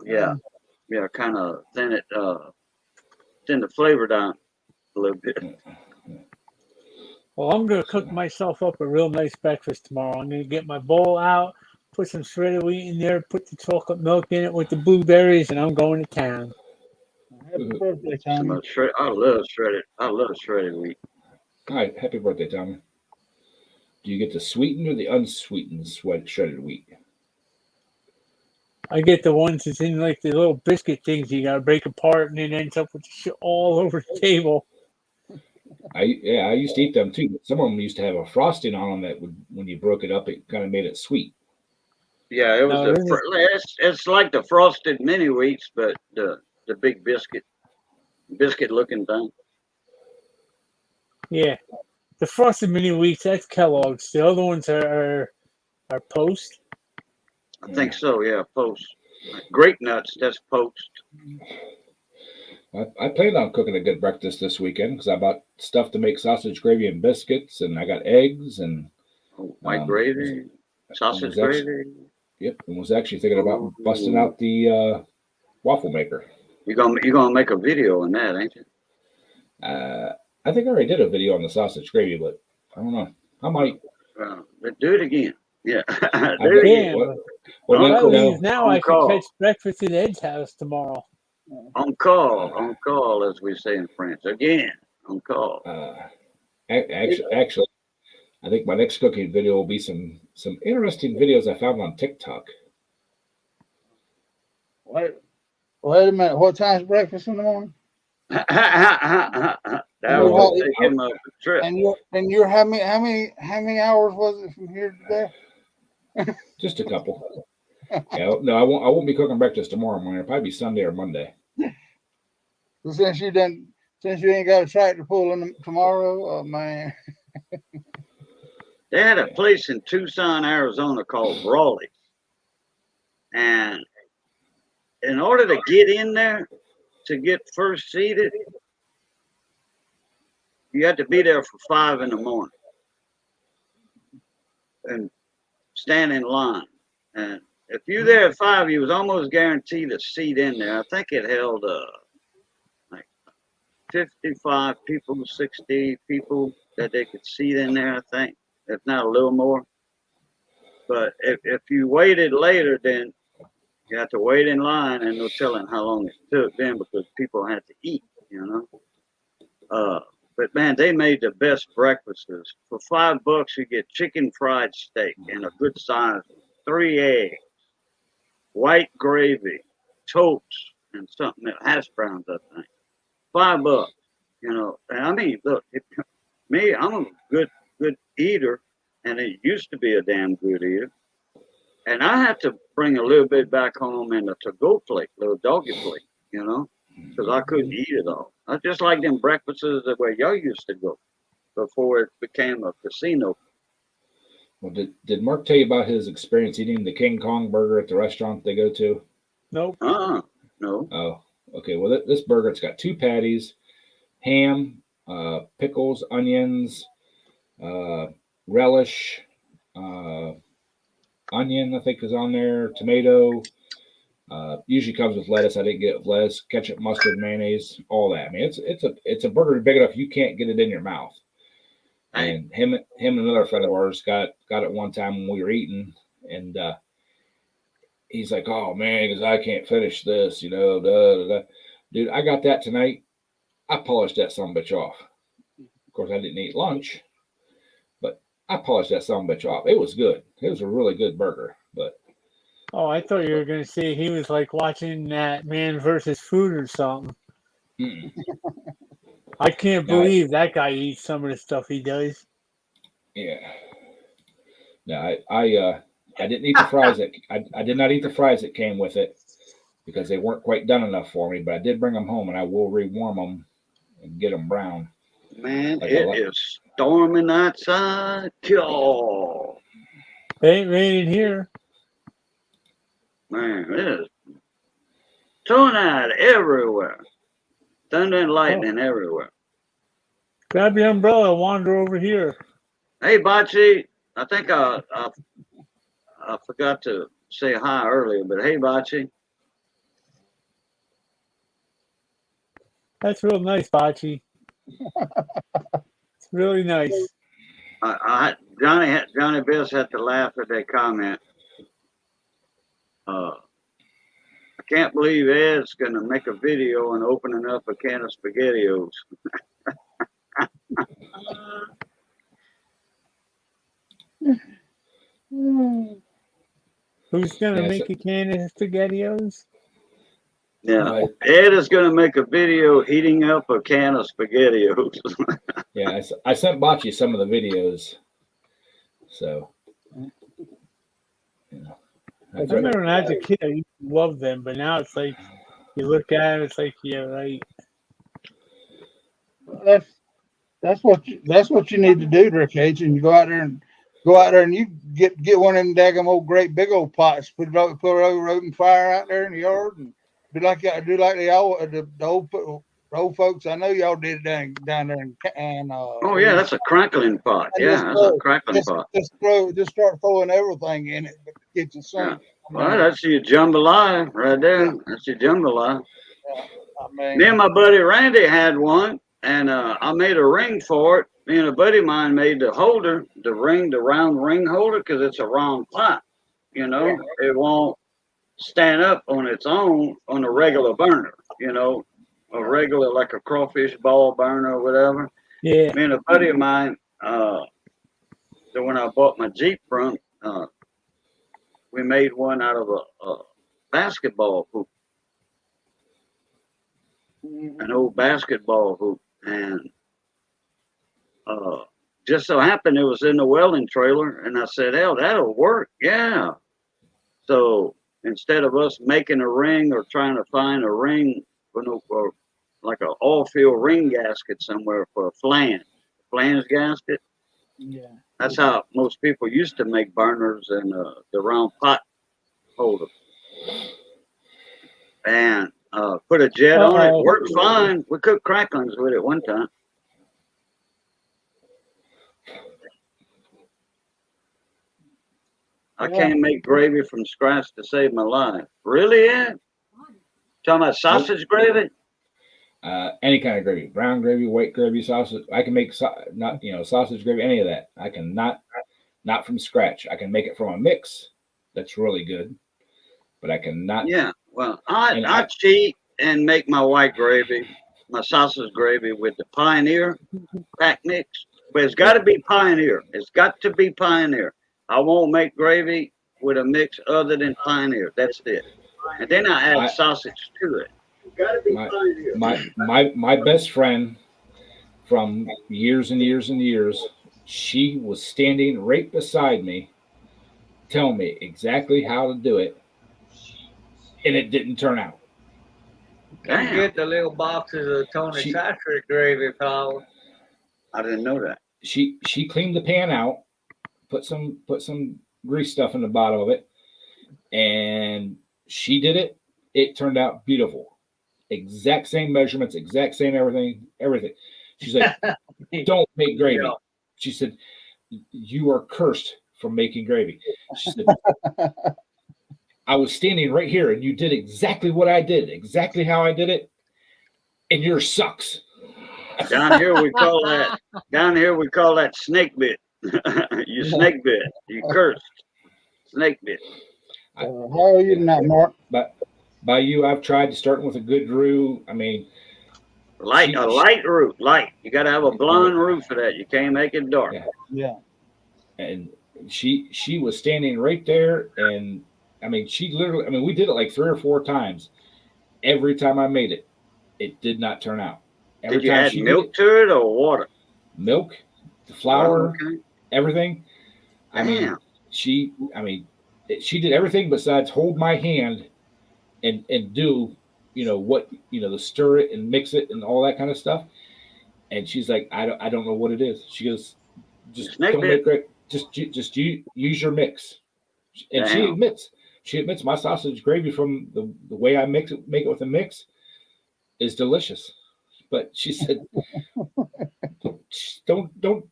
B: Yeah. Yeah. Kind of thin the flavor down a little bit.
C: Well, I'm going to cook myself up a real nice breakfast tomorrow. I'm going to get my bowl out, put some shredded wheat in there, put the chocolate milk in it with the blueberries, and I'm going to town.
A: Happy birthday, Tommy.
B: I love shredded wheat.
D: All right, happy birthday, Tommy. Do you get the sweetened or the unsweetened shredded wheat?
C: I get the ones that's in like the little biscuit things you got to break apart, and it ends up with the shit all over the table.
D: I used to eat them too. But some of them used to have a frosting on them that would, when you broke it up, it kind of made it sweet.
B: Yeah, it was it's like the frosted mini wheats, but the big biscuit looking thing.
C: Yeah, the frosted mini wheats, that's Kellogg's. The other ones are Post.
B: I think so. Yeah, Post. Grape nuts. That's Post.
D: I planned on cooking a good breakfast this weekend because I bought stuff to make sausage gravy and biscuits, and I got eggs and
B: white gravy, sausage gravy.
D: Yep, and was actually thinking about busting out the waffle maker.
B: You're gonna make a video on that, ain't you?
D: I think I already did a video on the sausage gravy, but I don't know. I might.
B: Do it again. Yeah.
C: Now I can catch breakfast at Ed's house tomorrow.
B: On call, as we say in French. Again, on call.
D: Actually, I think my next cooking video will be some interesting videos I found on TikTok.
A: Wait a minute. What time's breakfast in the morning?
B: That was taking a trip.
A: And you're how many hours was it from here to there?
D: Just a couple. Yeah, no, I won't be cooking breakfast tomorrow morning. It'll probably be Sunday or Monday.
A: So since you ain't got a tractor pulling tomorrow, oh man.
B: They had a place in Tucson, Arizona called Brawley's. And in order to get in there, to get first seated, you had to be there for 5 a.m. and stand in line. And if you're there at 5, you was almost guaranteed a seat in there. I think it held like 55 people, 60 people that they could seat in there, I think, if not a little more. But if you waited later, then you have to wait in line, and no telling how long it took then because people had to eat, But man, they made the best breakfasts. For $5, you get chicken fried steak and a good size, 3 eggs, white gravy, toast, and something else, hash browns, I think. $5, And I mean, look, I'm a good eater, and it used to be a damn good eater. And I had to bring a little bit back home in a to-go plate, little doggy plate, because I couldn't eat it all. I just like them breakfasts the way y'all used to go before it became a casino.
D: Well, did Mark tell you about his experience eating the King Kong burger at the restaurant they go to?
C: Nope.
B: No.
D: Oh, okay. Well, this burger, it's got 2 patties, ham, pickles, onions, relish, onion, I think is on there, tomato. Usually comes with lettuce. I didn't get it with lettuce, ketchup, mustard, mayonnaise, all that. I mean, it's a burger big enough you can't get it in your mouth. And him and another friend of ours got it one time when we were eating, and he's like, "Oh man, because I can't finish this, Dude, I got that tonight. I polished that son of a bitch off. Of course, I didn't eat lunch, but I polished that son of a bitch off. It was good. It was a really good burger, but
C: Oh, I thought you were gonna say he was like watching that Man versus Food or something.
D: Mm-mm.
C: I can't
D: No,
C: believe that guy eats some of the stuff he does.
D: yeah. No, I didn't eat the fries that I did not eat the fries that came with it because they weren't quite done enough for me. But I did bring them home, and I will rewarm them and get them brown.
B: Man,
D: Like
B: it is storming outside. Oh,
C: It ain't raining here.
B: man, it is tornado everywhere. Thunder and lightning everywhere.
C: Grab your umbrella, wander over here.
B: Hey, Bocce, I think I forgot to say hi earlier, but hey, Bocce.
C: That's real nice, Bocce. It's really nice.
B: Johnny Biss had to laugh at that comment. I can't believe Ed's gonna make a video on opening up a can of SpaghettiOs.
C: Who's gonna
D: Yeah,
C: make a can of SpaghettiOs?
B: Yeah, Ed is gonna make a video heating up a can of SpaghettiOs.
D: yeah. I sent Bocce some of the videos, so you know.
C: I remember when I was a kid, I used to love them, but now it's like you look at it, it's like yeah, right.
A: That's what you need to do, Rick H. And you go out there and you get one of them daggum old great big old pots, put it over open fire out there in the yard, and do like the old folks. I know y'all did it down there and
B: Oh yeah, that's a crackling pot. Yeah, that's a crackling pot.
A: Just start throwing everything in it, but the kitchen sink.
B: Yeah. Well, that's your jambalaya right there. That's your jambalaya.
A: I mean,
B: Me and my buddy Randy had one, and I made a ring for it. Me and a buddy of mine made the holder, the round ring holder, because it's a round pot. You know, it won't stand up on its own on a regular burner. You know, a regular like a crawfish ball burner or whatever.
C: Yeah.
B: Me and a buddy of mine, the when I bought my Jeep from, we made one out of a basketball hoop, an old basketball hoop, and just so happened it was in the welding trailer, and I said, "Hell, that'll work, yeah." So instead of us making a ring or trying to find a ring for like an oil-filled ring gasket somewhere for a flange gasket.
C: Yeah.
B: That's how most people used to make burners and the round pot holder. And put a jet on it. Worked fine. We cooked cracklings with it one time. I can't make gravy from scratch to save my life. Really, Ed? Talking about sausage gravy?
D: Any kind of gravy, brown gravy, white gravy, sausage. I can make sausage gravy, any of that. I can not from scratch. I can make it from a mix. That's really good, but I cannot.
B: Yeah, well, I cheat and make my white gravy, my sausage gravy with the Pioneer pack mix. But it's got to be Pioneer. It's got to be Pioneer. I won't make gravy with a mix other than Pioneer. That's it. And then I add sausage to it.
D: My best friend from years and years and years, she was standing right beside me, telling me exactly how to do it, and it didn't turn out.
E: You get the little boxes of Tony Satrick gravy powder.
B: I didn't know that.
D: She cleaned the pan out, put some grease stuff in the bottom of it, and she did it. It turned out beautiful. Exact same measurements, exact same everything. She's like, "Don't make gravy." She said, "You are cursed from making gravy." She said, "I was standing right here, and you did exactly what I did, exactly how I did it, and yours sucks."
B: Down here we call that snake bit. You snake bit. You cursed. Snake bit.
A: How are you tonight, Mark?
D: But by you, I've tried to start with a good roux. I mean,
B: a light roux. Light. You got to have a blonde roux for that. You can't make it dark.
A: Yeah.
D: And she was standing right there, and I mean, she literally. I mean, we did it like 3 or 4 times. Every time I made it, it did not turn out. Every
B: Did you
D: time
B: add
D: she did
B: milk to it or water?
D: milk, the flour,
B: Oh, okay.
D: everything. I mean,
B: Damn.
D: she did everything besides hold my hand and do, what, the stir it and mix it and all that kind of stuff. And she's like, I don't know what it is. She goes, just
B: Snake
D: don't
B: bit.
D: make it. Just use your mix. And she
B: Damn.
D: admits my sausage gravy from the way I make it with a mix is delicious. But she said, don't do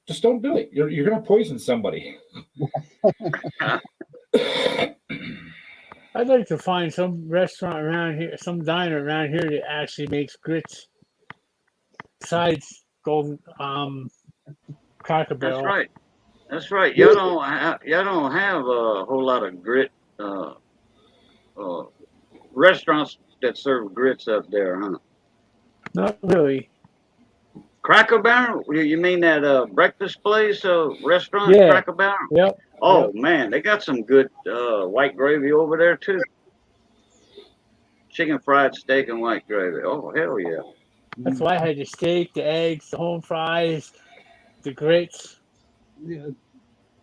D: it. You're gonna poison somebody.
C: I'd like to find some restaurant around here, some diner around here that actually makes grits. Besides Golden Cracker
B: That's
C: Barrel.
B: right. That's right. Y'all don't have a whole lot of grit restaurants that serve grits up there, huh?
C: Not really.
B: Cracker Barrel? You mean that breakfast place, restaurant,
C: Yeah.
B: Cracker Barrel?
C: Yep.
B: Oh
C: Yep.
B: man, they got some good white gravy over there too. Chicken fried steak and white gravy. Oh hell yeah.
C: That's why I had the steak, the eggs, the home fries, the grits.
A: Yeah,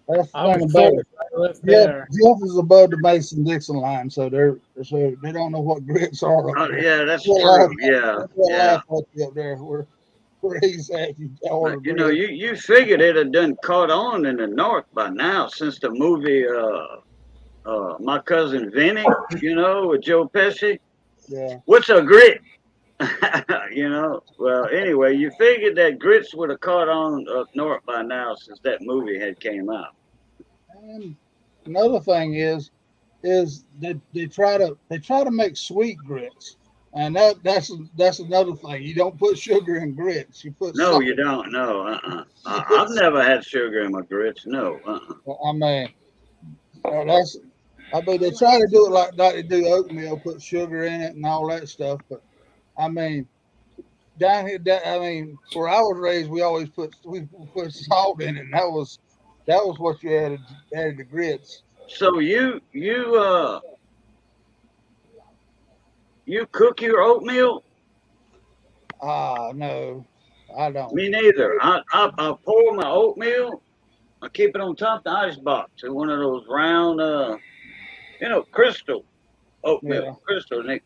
A: that's the
C: I
A: thing
C: was
A: about
C: told
A: it.
C: I lived
A: Jeff,
C: there.
A: Jeff is above the Mason-Dixon line, so they don't know what grits are up
B: Oh
A: there.
B: yeah, that's
A: We'll
B: true.
A: laugh,
B: Yeah,
A: we'll
B: yeah.
A: laugh at you up there where he's at. You order
B: You know,
A: grits.
B: you figured it had done caught on in the north by now since the movie My Cousin Vinny, with Joe Pesci.
A: Yeah.
B: What's a grit? Well, anyway, you figured that grits would have caught on up north by now since that movie had came out.
A: And another thing is they try to make sweet grits, and that's another thing. You don't put sugar in grits. You put
B: No,
A: salt.
B: you don't. No,
A: You put
B: I've never had sugar in my grits. No,
A: I mean, they try to do it like they do oatmeal, put sugar in it and all that stuff. But I mean, down here, where I was raised, we always put salt in it, and that was what you added to grits.
B: So you cook your oatmeal?
A: No, I don't.
B: Me neither. I pour my oatmeal. I keep it on top of the ice box in one of those round, crystal oatmeal,
A: Yeah.
B: crystal, and it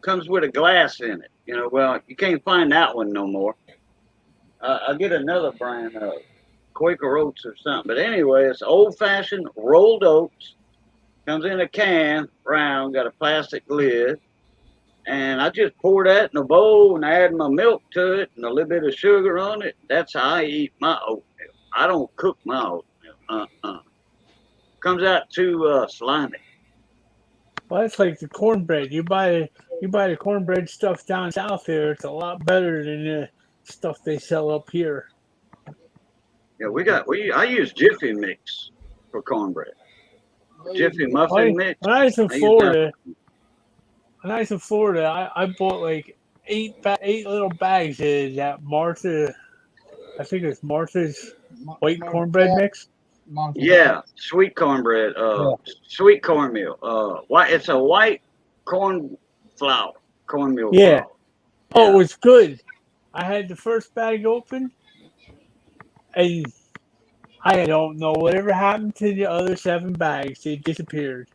B: comes with a glass in it. Well, you can't find that one no more. I get another brand of Quaker Oats or something. But anyway, it's old-fashioned rolled oats. Comes in a can, round, got a plastic lid. And I just pour that in a bowl and add my milk to it and a little bit of sugar on it. That's how I eat my oatmeal. I don't cook my oatmeal. Comes out too slimy.
C: Well, that's like the cornbread. You buy the cornbread stuff down south here. It's a lot better than the stuff they sell up here.
B: Yeah, I use Jiffy mix for cornbread. Jiffy muffin mix.
C: When I was in Florida, I bought like eight little bags of that Martha. I think it's Martha's white cornbread mix.
B: Yeah, sweet cornbread. Sweet cornmeal. It's a white cornmeal flour.
C: Yeah.
B: Flour.
C: Oh, it was good. I had the first bag open, and I don't know whatever happened to the other 7 bags. They disappeared.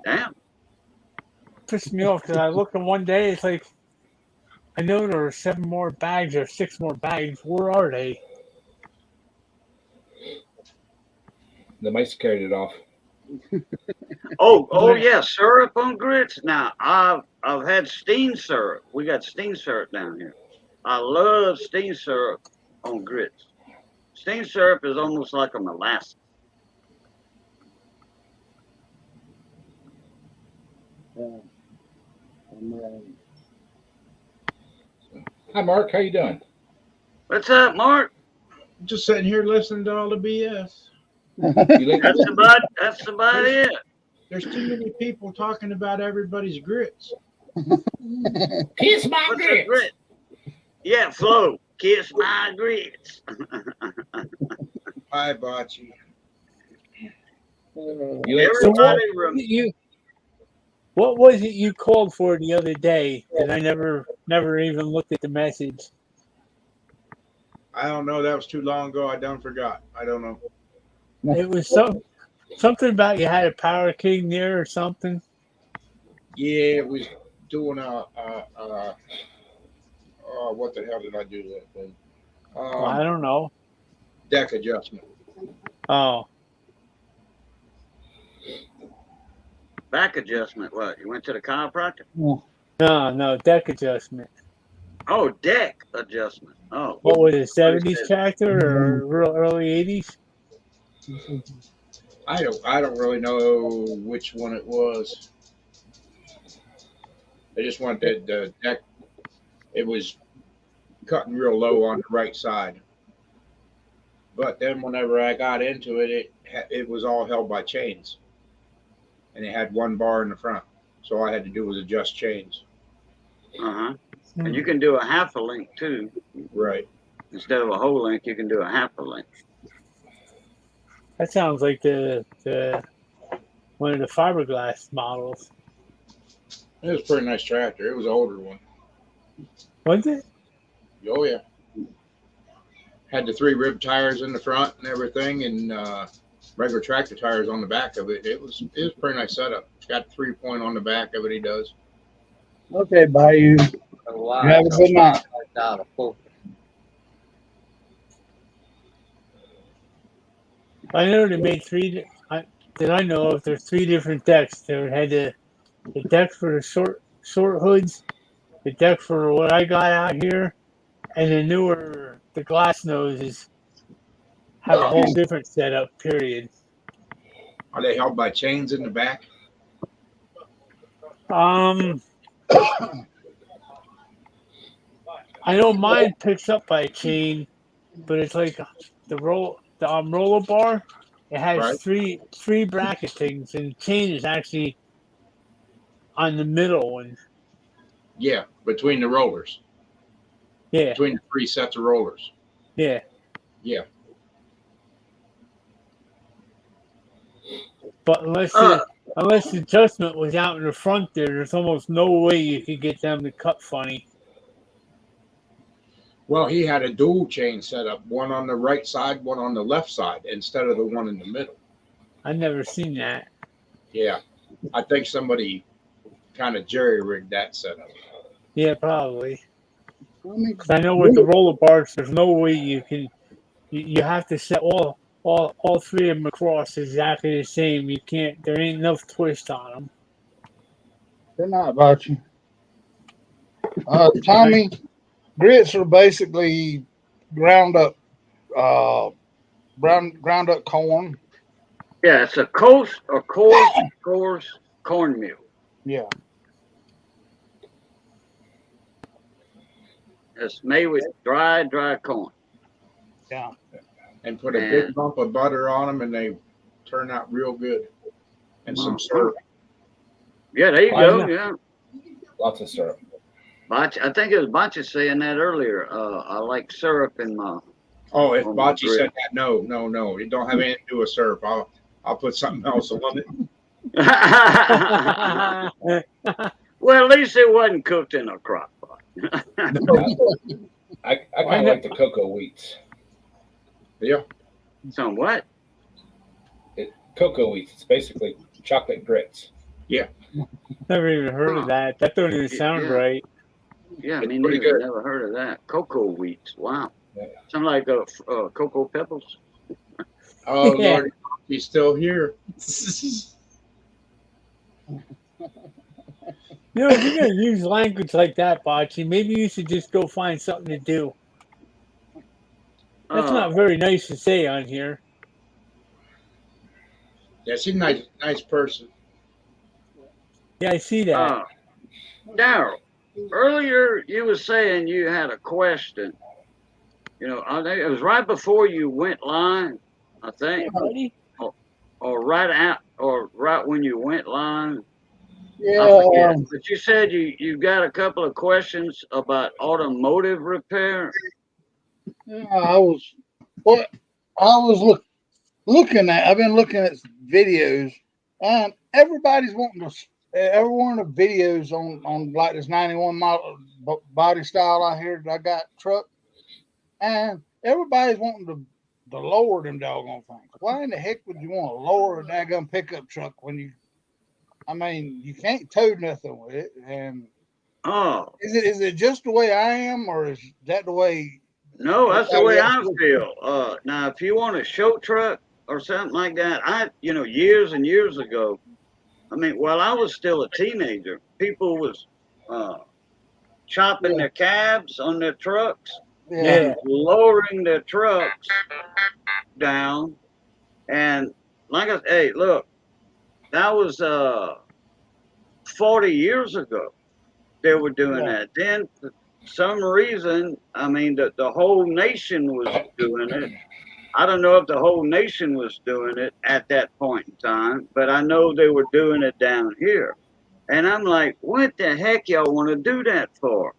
B: Damn.
C: Pissed me off because I looked at one day. It's like I know there are 7 more bags or 6 more bags. Where are they?
D: The mice carried it off.
B: Oh yeah, syrup on grits. Now I've had Steen syrup. We got Steen syrup down here. I love Steen syrup on grits. Steen syrup is almost like a molasses.
D: Hi, Mark. How you doing?
B: What's up, Mark?
G: Just sitting here listening to all the BS.
B: That's about it.
G: There's too many people talking about everybody's grits.
D: Kiss my
B: What's a
D: grits.
B: grit? Yeah, Flo. Kiss my grits.
G: Hi, Bocce.
D: You like
C: So what
B: Everybody,
C: you what was it you called for the other day that I never even looked at the message?
G: I don't know. That was too long ago. I done forgot. I don't know.
C: It was something about you had a Power King there or something.
G: Yeah, it was doing what the hell did I do that thing?
C: Well, I don't know.
G: Deck adjustment.
C: Oh,
B: back adjustment. What? You went to the chiropractor?
C: no, deck adjustment.
B: Oh, deck adjustment. Oh,
C: What was it,
B: I
C: 70s
B: said,
C: tractor or real early 80s?
G: I don't really know which one it was. I just wanted the deck. It was cutting real low on the right side. But then whenever I got into it, it was all held by chains, and it had one bar in the front. So all I had to do was adjust chains.
B: uh-huh. And you can do a half a link too.
G: Right.
B: Instead of a whole link, you can do a half a link.
C: That sounds like the one of the fiberglass models.
G: It was a pretty nice tractor. It was an older one.
C: Was it?
G: Oh yeah. Had the 3 rib tires in the front and everything, and regular tractor tires on the back of it. It was a pretty nice setup. It's got 3-point on the back of it. He does.
A: Okay, Bayou.
E: Wow.
A: You have a good night.
E: Out of focus.
C: I know they made I know of there's 3 different decks. There had the deck for the short hoods, the deck for what I got out here, and the glass noses have a whole different setup. Period.
G: Are they held by chains in the back?
C: I know mine picks up by a chain, but it's like the roller bar. It has
G: Right.
C: three bracket things, and the chain is actually on the middle one.
G: Yeah, between the rollers.
C: Yeah,
G: Between the 3 sets of rollers.
C: yeah.
G: Yeah.
C: But unless the adjustment was out in the front there's almost no way you could get them to cut funny.
G: Well, he had a dual chain setup, one on the right side, one on the left side, instead of the one in the middle.
C: I've never seen that.
G: Yeah. I think somebody kind of jerry-rigged that setup.
C: Yeah, probably. 'Cause I know with the roller bars, there's no way you can. You have to set all 3 of them across exactly the same. You can't. There ain't enough twist on them.
A: Good night, Bayou. Tommy, grits are basically ground up corn.
B: Yeah, it's a coarse cornmeal.
A: Yeah.
B: It's made with dry corn.
A: Yeah.
G: And put a big lump of butter on them, and they turn out real good. And some syrup.
B: Yeah, there you go. Yeah.
D: Lots of syrup.
B: Botch, I think it was Botcha saying that earlier. I like syrup in my.
G: Oh, if
B: on my
G: Bocce
B: grill.
G: said that, no. It don't have anything to do with syrup. I'll put something else on it.
B: Well, at least it wasn't cooked in a crock pot.
D: I kind of like the cocoa wheats.
G: Yeah.
B: Some what?
D: Cocoa wheats. It's basically chocolate grits.
G: Yeah.
C: Never even heard of that. That don't even sound right.
B: Yeah,
G: It's
B: me
G: pretty
B: neither.
G: good.
B: Never heard of that. Cocoa wheats. Wow.
D: Yeah.
B: Something like cocoa pebbles.
G: Oh,
C: Yeah.
G: Lord, he's still here.
C: You know, if you're gonna use language like that, Bocce, maybe you should just go find something to do. That's not very nice to say on here.
G: Yeah, she's a nice person.
C: Yeah, I see that.
B: Daryl, earlier you were saying you had a question. You know, I think it was right before you went live, I think,
C: Buddy?
B: or right when you went live.
A: Yeah.
B: I forget. But you said you got a couple of questions about automotive repair.
A: Yeah, I was looking. I've been looking at videos. Everybody's wanting to. Every one of the videos on like this 91 model body style out here that I got truck, and everybody's wanting to lower them doggone things. Why in the heck would you want to lower a daggone pickup truck when you? I mean, you can't tow nothing with it. And
B: Oh,
A: is it just the way I am, or is that the way?
B: no, that's the
A: everybody
B: way
A: else
B: I
A: feels?
B: feel. Now, if you want a show truck or something like that, years and years ago, I mean, while I was still a teenager, people was uh, chopping
A: Yeah,
B: their cabs on their trucks
A: yeah,
B: and lowering their trucks down. And hey, look, that was 40 years ago. They were doing
A: yeah.
B: that. Then, for some reason, I mean, the whole nation was doing it. I don't know if the whole nation was doing it at that point in time, but I know they were doing it down here. And I'm like, what the heck y'all want to do that for?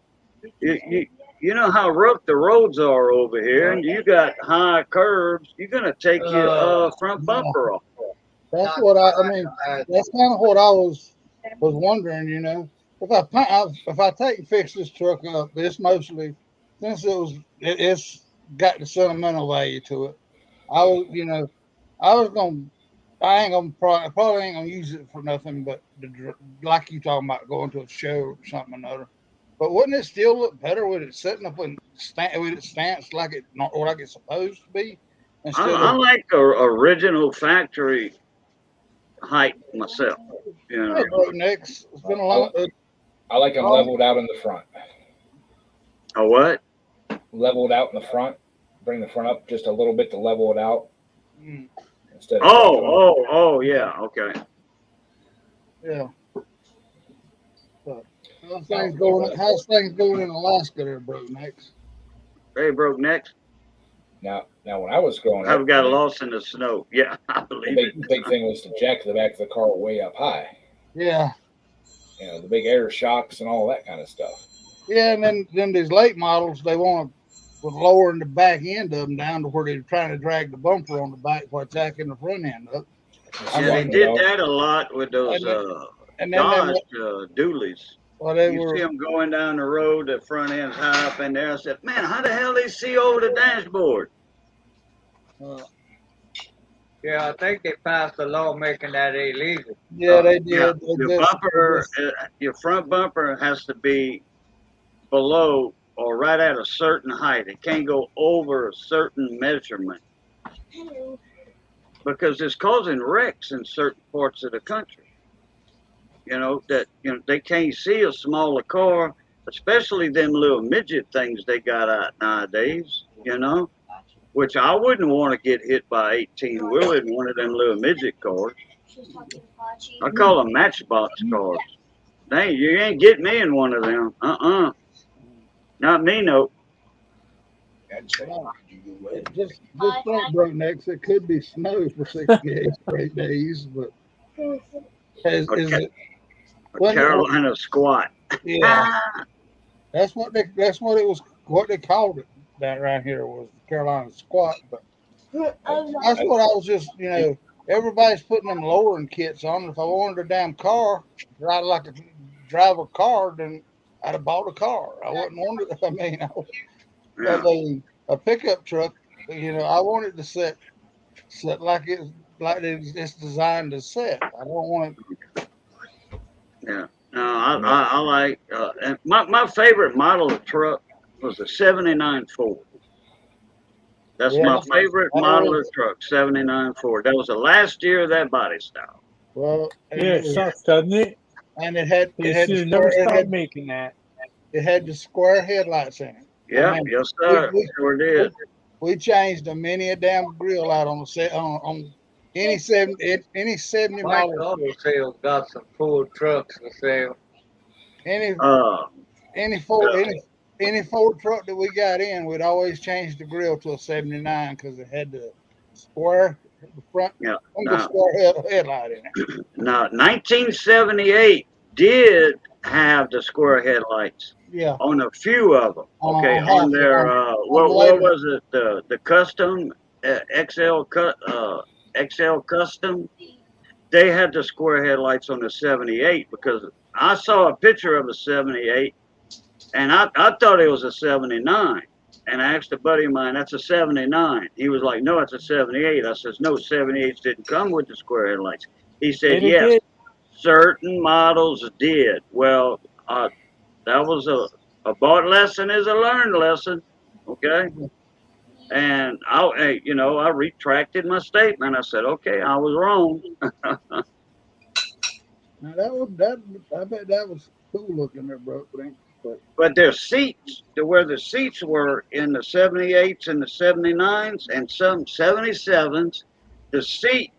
B: You, you, you know how rough the roads are over here, and you got high curves. You're gonna take your front
A: Yeah.
B: bumper off.
A: That's what I mean. That's kind of what I was wondering. If I take and fix this truck up, it's mostly since it's got the sentimental value to it. I was you know I was gonna I ain't gonna probably ain't gonna use it for nothing but like you talking about going to a show or something or another. But wouldn't it still look better with it setting up and with it stanced like it not like it's supposed to be instead
B: I
A: of
B: like the original factory height myself. You
A: hey,
B: know.
A: bro, next. It's been a
D: I,
A: long.
D: I like them leveled out in the front.
B: A what?
D: Leveled out in the front. Bring the front up just a little bit to level it out
A: Mm,
D: instead of dropping them.
B: Oh, yeah. Okay.
A: yeah. But how's things going in Alaska there, bro? Next.
B: Hey, broke necks.
D: Now, when I was growing
B: I've
D: up,
B: got lost in the snow. Yeah, I
D: the
B: believe
D: big
B: it.
D: big thing was to jack the back of the car way up high.
A: Yeah.
D: You know, the big air shocks and all that kind of stuff.
A: Yeah, and then these late models they want to with lowering the back end of them down to where they're trying to drag the bumper on the back while jacking the front end up.
D: It's
A: I
B: Yeah, they
A: mean,
D: fun, you
B: did
D: know.
B: that a lot with those
A: and then, and then
B: Dodge dualies.
A: they
B: You see
A: were
B: them going down the road, the front end's high up in there. I said, man, how the hell they see over the dashboard?
A: uh,
E: Yeah, I think they passed a law making that illegal.
A: yeah they
B: Yeah,
A: did
B: your front bumper has to be below or right at a certain height. It can't go over a certain measurement because it's causing wrecks in certain parts of the country. They can't see a smaller car, especially them little midget things they got out nowadays. Which I wouldn't want to get hit by 18 wheeler in one of them little midget cars. I call them matchbox cars. Dang, you ain't getting me in one of them. Not me, no.
A: just think, bro. Next, it could be snow for 68 straight days, but is
B: A,
A: it
B: a
A: when?
B: Carolina squat.
A: Yeah, what they called it that right here was Carolina squat, but that's what I was just everybody's putting them lowering kits on. If I wanted a damn car, drive a car, then I'd have bought a car. I wouldn't want it. I mean, I
B: Yeah,
A: mean a pickup truck. I want it to set it's designed to set. I don't want
B: yeah. No, I like. And my favorite model of truck was the '79 Ford. That's
A: yeah.
B: my favorite
A: That
B: model
A: was
B: of truck, '79 Ford. That was the last year of that body style.
A: well,
C: Yeah, it sucks, doesn't it?
A: and it
C: They
A: had the
C: should never
A: square
C: stop making that.
A: it had the square headlights in it. I
B: Yeah,
A: mean,
B: yes,
A: we
B: sir.
A: we,
B: Sure
A: we,
B: did.
A: we changed a many a damn grill out on the set on any 70
E: Mike
A: model
E: Auto Sales got some full trucks for sale.
A: any
B: Uh,
A: any Ford any Ford truck that we got in, we'd always change the grill to a 79 because it had the front
B: yeah.
A: single
B: Now,
A: square headlight in it.
B: now, 1978 did have the square headlights
A: Yeah,
B: on a few of them. Okay,
A: on
B: on
A: half
B: their
A: on the
B: what
A: later.
B: was it? The custom XL cut XL Custom, they had the square headlights on the 78 because I saw a picture of a 78 and I thought it was a 79. And I asked a buddy of mine, that's a 79. He was like, no, it's a 78. I says, no, 78s didn't come with the square headlights. He said,
C: They
B: yes,
C: did.
B: certain models did. Well, that was a bought lesson is a learned lesson. Okay. And I retracted my statement. I said, okay, I was wrong.
A: Now I bet that was cool looking there, bro.
B: But their seats, to where the seats were in the 78s and the 79s and some 77s, the seat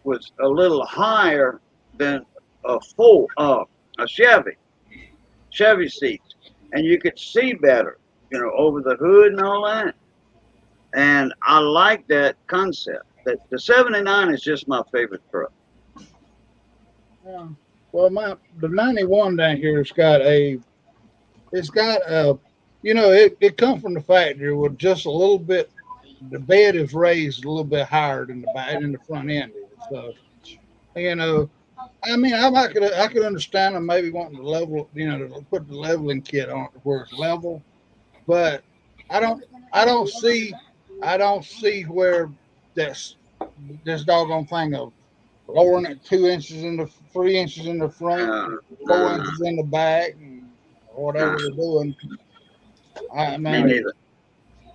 B: was a little higher than a Chevy seats, and you could see better, over the hood and all that. And I like that concept. That the 79 is just my favorite truck.
A: Yeah. Well, the 91 down here it's got a it comes from the factory with just a little bit. The bed is raised a little bit higher than the back and the front end is. So I mean, I could understand them maybe wanting to level, to put the leveling kit on it where it's level, but I don't see where this doggone thing of lowering it 2 inches in the 3 inches in the front,
B: Uh,
A: 4 inches in the back, and whatever they're doing. I
B: me
A: mean,
B: neither.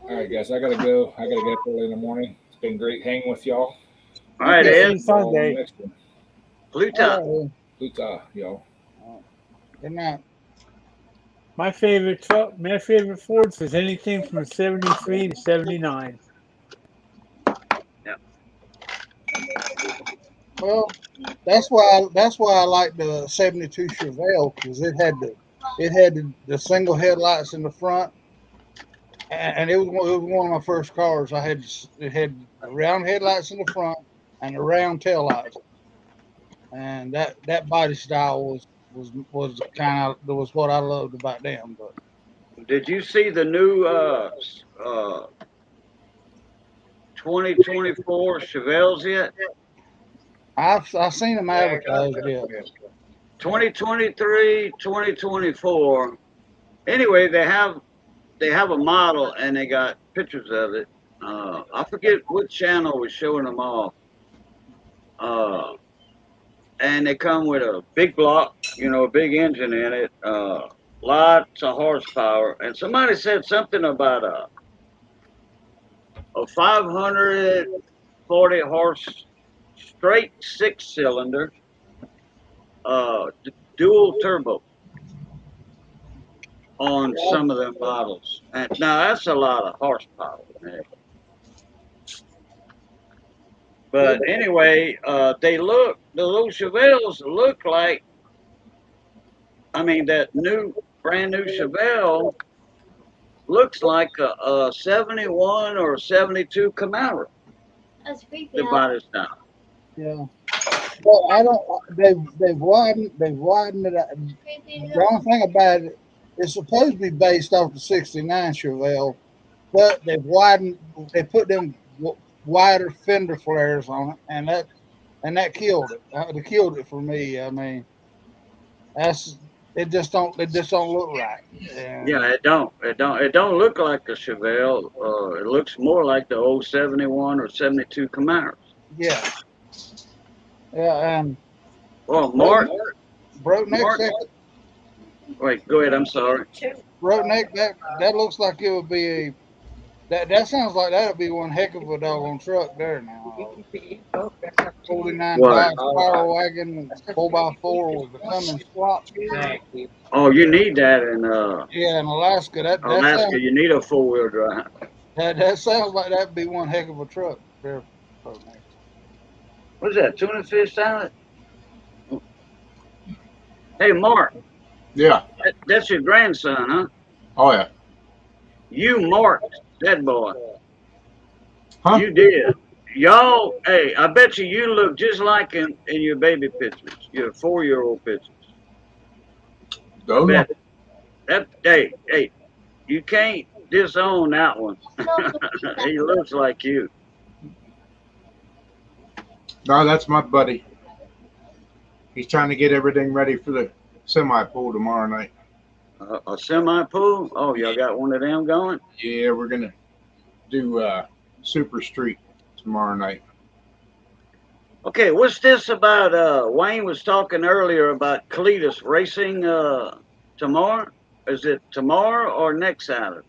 D: All right, guys, I gotta go. I gotta get up early in the morning. It's been great hanging with y'all.
B: All right,
C: Okay, see
B: Ed.
C: you Sunday.
D: Next one.
B: Pluton.
D: Utah, y'all.
A: Good night.
C: My favorite Fords is anything from 73 to 79.
A: Well, that's why I like the '72 Chevelle because it had the single headlights in the front, and it was one of my first cars. It had the round headlights in the front and the round tail lights, and that body style was what I loved about them. But
B: Did you see the new 2024 Chevelles yet?
A: I've seen them advertised. Yeah.
B: 2023, 2024. Anyway, they have a model and they got pictures of it. I forget what channel was showing them off. And they come with a big block, a big engine in it, lots of horsepower. And somebody said something about a 540 horse straight 6-cylinder, dual turbo on some of them models. And now that's a lot of horsepower, man. But anyway, the little Chevelles look like, that brand new Chevelle looks like a 71 or 72 Camaro. The body style.
A: Yeah. Well, I don't. They've widened it. The only thing about it, it's supposed to be based off the '69 Chevelle, but they've widened. They put them wider fender flares on it, and that killed it. It killed it for me. I mean, it just don't look right.
B: Yeah, it don't look like a Chevelle. It looks more like the old 71 or 72 Camaros.
A: Yeah. Yeah, and
B: Well, Mark,
A: broke neck.
B: wait, go ahead. I'm sorry.
A: Broke neck. That looks like it would be that sounds like that would be one heck of a doggone truck there now. 49
B: What?
A: Power Wagon 4x4 with the Cummins swap.
B: Oh, you need that in
A: Yeah, in Alaska.
B: Alaska. You need a 4-wheel drive.
A: That sounds like that'd be one heck of a truck there.
B: What's that? Tuna fish salad? Hey, Mark.
G: Yeah.
B: That's your grandson, huh?
G: Oh yeah.
B: You marked that boy.
G: Huh?
B: You did. Y'all, hey, I bet you look just like in your baby pictures, your 4-year-old pictures.
G: Go.
B: Hey, you can't disown that one. He looks like you.
G: No, that's my buddy. He's trying to get everything ready for the semi pool tomorrow night.
B: A semi pool? Oh, y'all got one of them going?
G: Yeah, we're gonna do Super Street tomorrow night.
B: Okay, what's this about? Wayne was talking earlier about Cletus racing tomorrow. Is it tomorrow or next Saturday?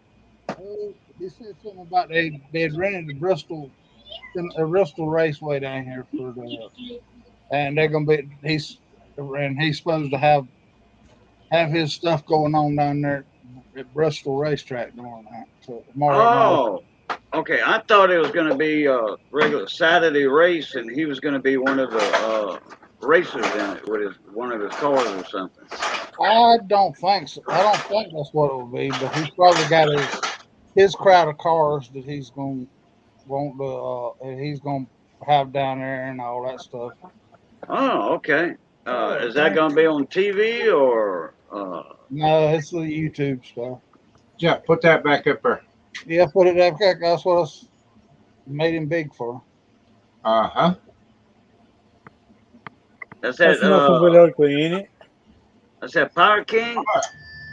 A: He said something about they had rented the Bristol Raceway down here for and they're gonna be he's supposed to have his stuff going on down there at Bristol Racetrack tomorrow night. So tomorrow
B: Oh, okay. I thought it was going to be a regular Saturday race, and he was going to be one of the racers in it with one of his cars or something.
A: I don't think so. I don't think that's what it will be, but he's probably got his crowd of cars that he's going to he's going to have down there and all that stuff.
B: Oh, okay. Is that going to be on TV or?
A: No, it's the YouTube stuff.
G: Yeah, put that back up there.
A: Yeah, put it up. That's what I made him big for.
G: Uh-huh.
B: That's
C: That's nothing but ugly, ain't it?
B: That's that Power King?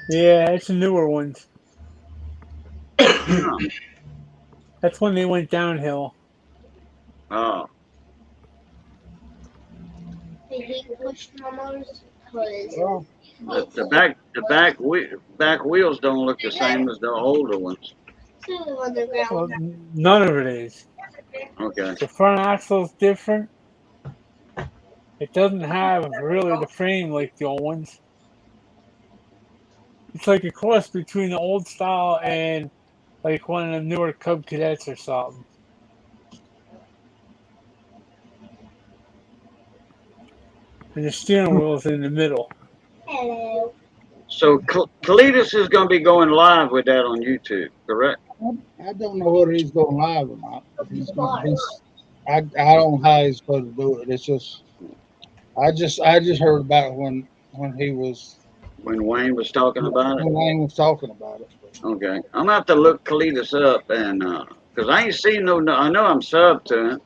C: Yeah, it's the newer ones. That's when they went downhill.
B: Oh.
H: They hate push motors because
B: The back wheels don't look the same as the older ones.
H: on the ground.
C: Well, none of it is.
B: Okay.
C: The front axle's different. It doesn't have really the frame like the old ones. It's like a cross between the old style and like one of the newer Cub Cadets or something. And the steering wheel's in the middle.
H: Hello.
B: So Cletus is going to be going live with that on YouTube, correct?
A: I don't know whether he's going live or not. I don't know how he's supposed to do it. It's just I just heard about it when Wayne was talking about it.
B: Okay, I'm gonna have to look Cletus up and because I ain't seen no. I know I'm subbed to him.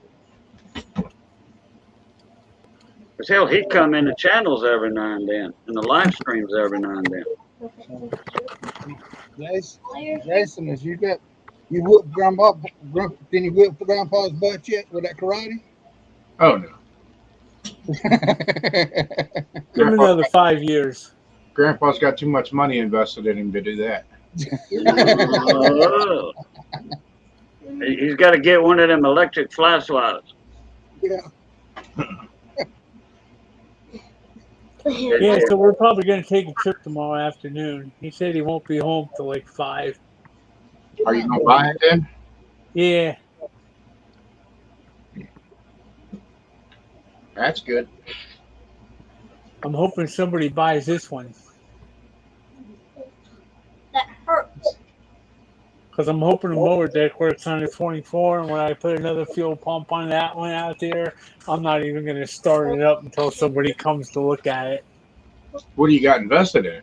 B: Cause hell, he come in the channels every now and then, and the live streams every now and then.
A: Jason, is you whooped Grandpa? Can you whip Grandpa's butt yet with that karate?
G: Oh no.
C: Give him another 5 years.
G: Grandpa's got too much money invested in him to do that.
B: He's got to get one of them electric fly swatters.
A: Yeah.
C: Yeah, so we're probably going to take a trip tomorrow afternoon. He said he won't be home till like 5.
G: Are you gonna buy it then?
C: Yeah.
G: That's good.
C: I'm hoping somebody buys this one.
H: That hurts.
C: Because I'm hoping the mower deck works on the 24, and when I put another fuel pump on that one out there, I'm not even going to start it up until somebody comes to look at it.
G: What do you got invested in?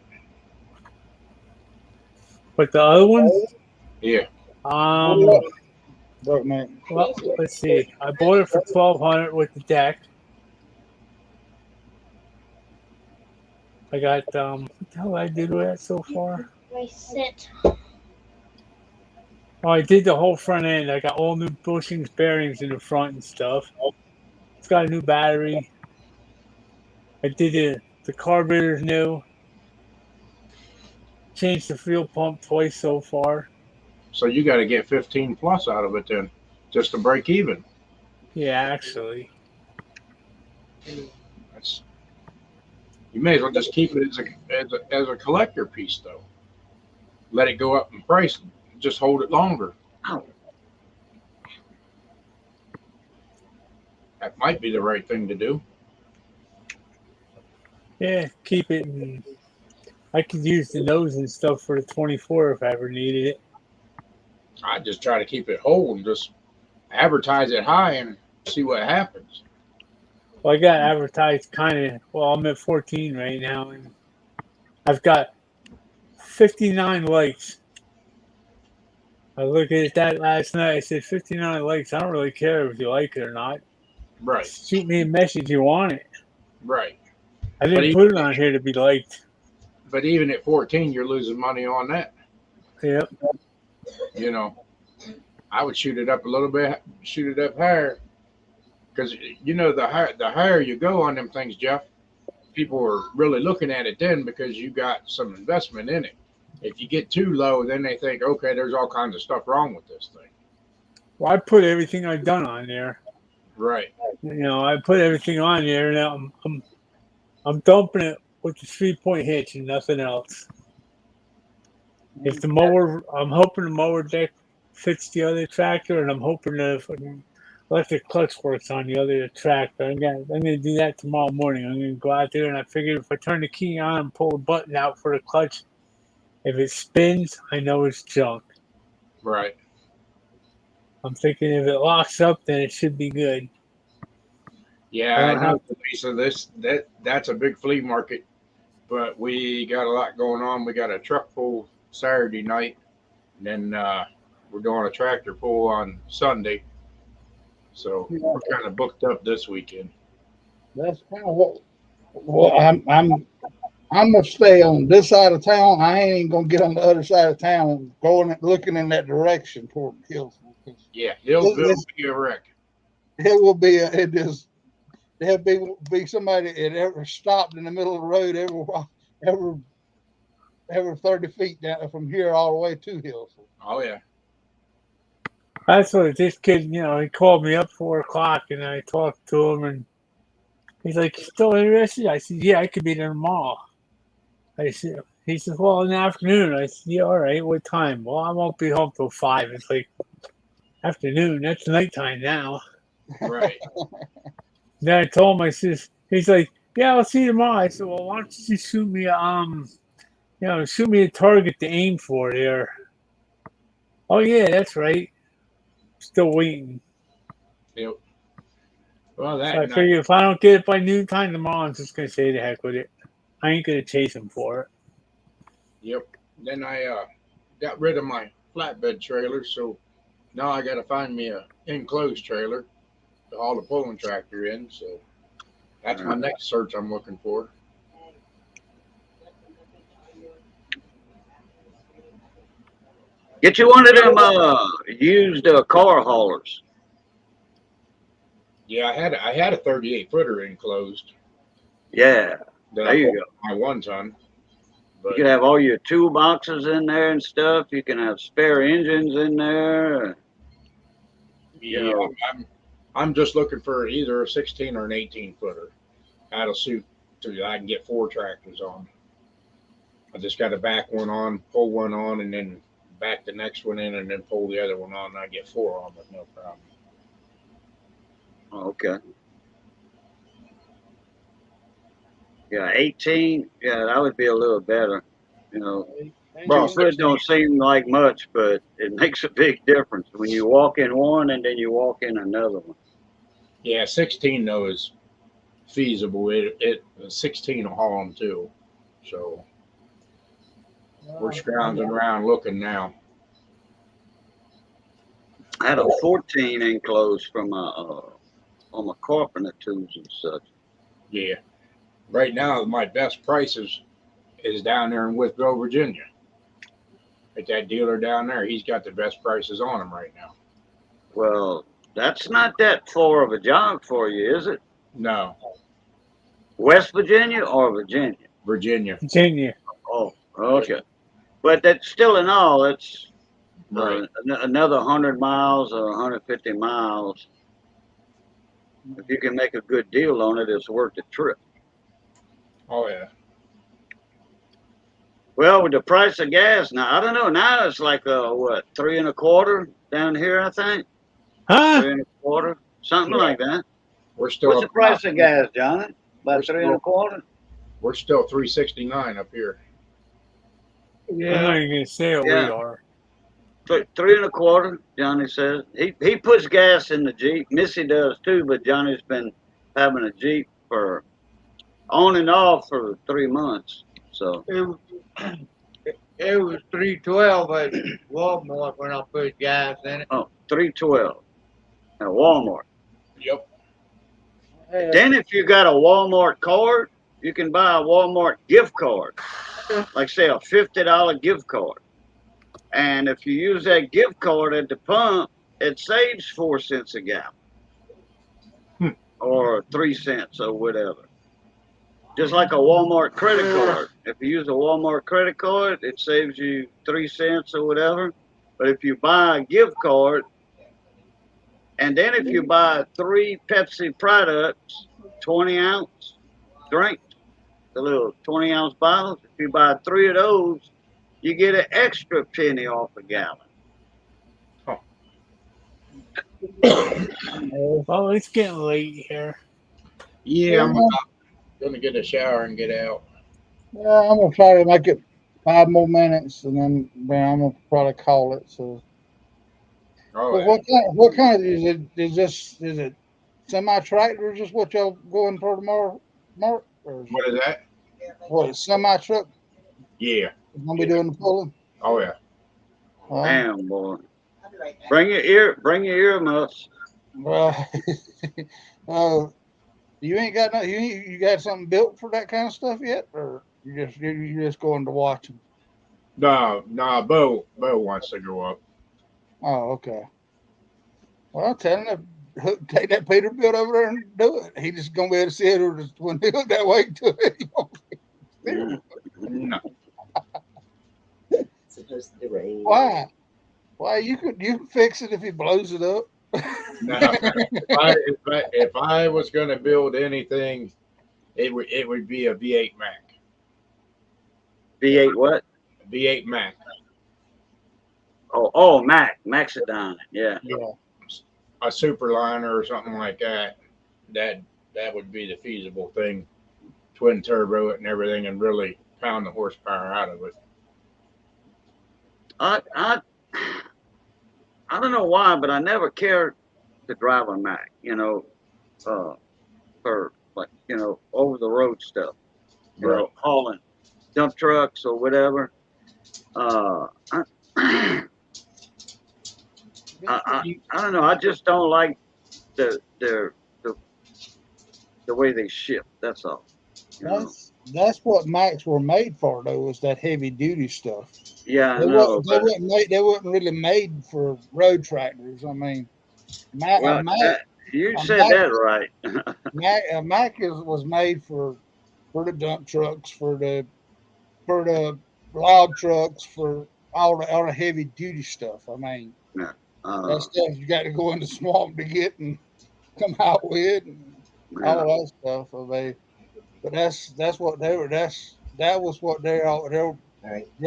C: But the other one,
G: Yeah.
C: well, let's see. I bought it for $1,200 with the deck. I got what the hell I did with it so far?
H: Reset.
C: Oh, I did the whole front end. I got all new bushings, bearings in the front and stuff. It's got a new battery. I did the carburetor's new. Changed the fuel pump twice so far.
G: So you got to get 15 plus out of it then, just to break even.
C: Yeah, actually.
G: That's. You may as well just keep it as a collector piece though. Let it go up in price. Just hold it longer.
B: Ow.
G: That might be the right thing to do.
C: Yeah, keep it. And I could use the nose and stuff for the 24 if I ever needed it.
G: I just try to keep it whole and just advertise it high and see what happens.
C: Well, I got advertised I'm at 14 right now, and I've got 59 likes. I looked at that last night. I said 59 likes. I don't really care if you like it or not.
G: Right.
C: shoot me a message you want it.
G: Right.
C: I didn't
G: But
C: put it on here to be liked.
G: But even at 14, you're losing money on that.
C: Yep.
G: You know, I would shoot it up a little bit, shoot it up higher, because you know the higher you go on them things, Jeff, people are really looking at it then because you got some investment in it. If you get too low, then they think, okay, there's all kinds of stuff wrong with this thing.
C: Well, I put everything I've done on there.
G: Right.
C: You know, I put everything on there. Now I'm dumping it with the 3-point hitch and nothing else. If the mower, I'm hoping the mower deck fits the other tractor, and I'm hoping the electric clutch works on the other tractor. I'm gonna do that tomorrow morning. I'm gonna go out there, and I figured if I turn the key on and pull the button out for the clutch, if it spins, I know it's junk.
G: Right.
C: I'm thinking if it locks up, then it should be good.
G: Yeah, I know. So that's a big flea market, but we got a lot going on. We got a truck pull Saturday night, and then we're doing a tractor pull on Sunday. So we're kind of booked up this weekend.
A: That's kind of what I'm gonna stay on this side of town. I ain't even gonna get on the other side of town, going and looking in that direction toward Hillsville.
G: Yeah, Hillsville will be a wreck.
A: It will be. There'll be somebody that ever stopped in the middle of the road every 30 feet down from here all the way to Hillsville.
G: Oh yeah.
C: That's what this kid, you know, he called me up 4 o'clock, and I talked to him, and he's like, "Still interested?" I said, "Yeah, I could be there tomorrow." He said, "Well, in the afternoon." I said, "Yeah, all right. What time?" "Well, I won't be home till 5. It's like afternoon. That's nighttime now.
G: Right.
C: Then I told him, I says, he's like, "Yeah, I'll see you tomorrow." I said, "Well, why don't you just shoot me a target to aim for there." "Oh yeah, that's right. Still waiting."
G: Yep. Well, that
C: So I figure if I don't get it by noontime tomorrow, I'm just gonna say the heck with it. I ain't gonna chase him for it.
G: Yep. Then I got rid of my flatbed trailer, so now I got to find me a enclosed trailer to haul the pulling tractor in. So that's my next search I'm looking for.
B: Get you one of them used car haulers.
G: Yeah, I had a 38 footer enclosed.
B: Yeah, there you go.
G: My 1 ton.
B: You can have all your toolboxes in there and stuff. You can have spare engines in there.
G: Yeah, I'm just looking for either a 16 or an 18 footer. That'll suit so that I can get 4 tractors on. I just got to back one on, pull one on, and then back the next one in, and then pull the other one on, and I get 4 on with no problem.
B: Okay. Yeah, 18. Yeah, that would be a little better. You know, 2 foot don't seem like much, but it makes a big difference when you walk in one and then you walk in another one.
G: Yeah, 16 though is feasible. 16 will haul them too. So we're scrounging around looking now.
B: I had a 14 enclosed from on my carpenter tools and such.
G: Yeah. Right now, my best prices is down there in Withville, Virginia. At that dealer down there, he's got the best prices on them right now.
B: Well, that's not that far of a job for you, is it?
G: No.
B: West Virginia or Virginia?
G: Virginia.
C: Virginia.
B: Oh, okay. But that's still in all, it's
G: right.
B: Another 100 miles or 150 miles. If you can make a good deal on it, it's worth the trip.
G: Oh, yeah.
B: Well, with the price of gas now, I don't know. Now it's like what, 3 1/4 down here, I think.
C: Huh?
B: 3 1/4, something like that.
G: We're still.
B: What's the price of gas, Johnny? About 3 1/4.
G: We're still 369 up here.
C: Yeah, I'm not even gonna say what we are.
B: 3 1/4, Johnny says. He puts gas in the Jeep. Missy does too, but Johnny's been having a Jeep for on and off for 3 months. So
E: it was 312 at Walmart when I put gas in it.
B: Oh, 312 at Walmart.
G: Yep.
A: Hey,
B: Then if you got a Walmart card, you can buy a Walmart gift card, like say a $50 gift card. And if you use that gift card at the pump, it saves 4 cents a gallon or 3 cents or whatever. Just like a Walmart credit card. If you use a Walmart credit card, it saves you 3 cents or whatever. But if you buy a gift card, and then if you buy 3 Pepsi products, 20-ounce drink, the little 20-ounce bottles, if you buy 3 of those, you get an extra penny off a gallon.
C: Well, it's getting late here.
G: Yeah, I'm gonna get a shower and get out.
A: yeah, I'm gonna try to make it 5 more minutes, and then I'm gonna probably call it. So,
G: Oh,
A: but what kind is it? Is it semi tractor? Is this what y'all going for tomorrow, Mark? Or
G: what is that?
A: what? Semi truck?
G: Yeah.
A: Gonna be doing the pulling?
G: Oh yeah.
B: Damn, boy. Bring your earmuffs.
A: Well, you ain't got no. You got something built for that kind of stuff yet, or you just going to watch them?
G: No, Bo wants to go up.
A: Oh, okay. Well, tell him to take that Peterbilt over there and do it. He just gonna be able to see it, or just when he look that way to it.
G: No.
I: Supposed to rain.
A: Why? Why you can fix it if he blows it up.
G: No. If I was gonna build anything, it would be a V8 Mac.
B: V8 what?
G: A V8 Mac.
B: Oh, Maxidon. Yeah.
A: Yeah.
G: A Superliner or something like that. That would be the feasible thing. Twin turbo it and everything, and really pound the horsepower out of it.
B: I don't know why, but I never cared to drive a Mac, for like, over the road stuff, hauling dump trucks or whatever. I don't know. I just don't like the way they ship. That's all.
A: That's what Macs were made for, though, was that heavy duty stuff.
B: Yeah, I
A: They
B: know.
A: weren't really made for road tractors. I mean,
B: You said that right.
A: A Mac was made for the dump trucks, for the log trucks, for all the heavy duty stuff. I mean, that stuff you got to go in the swamp to get and come out with, and all that stuff. But that's what they were. That was what their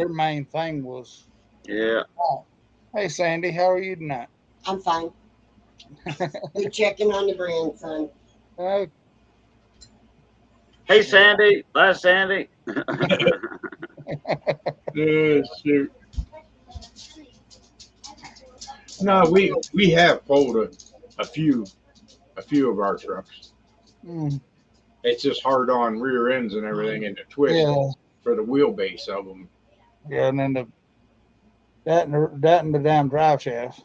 A: main thing was.
B: Yeah.
A: Oh. Hey, Sandy, how are you tonight?
I: I'm fine. We're checking on the grandson.
B: Hey, Sandy. Bye, Sandy.
G: Shoot. No, we have pulled a few of our trucks.
A: Mm.
G: It's just hard on rear ends and everything, and the twist for the wheelbase of them.
A: Yeah, and then that and the damn drive shaft.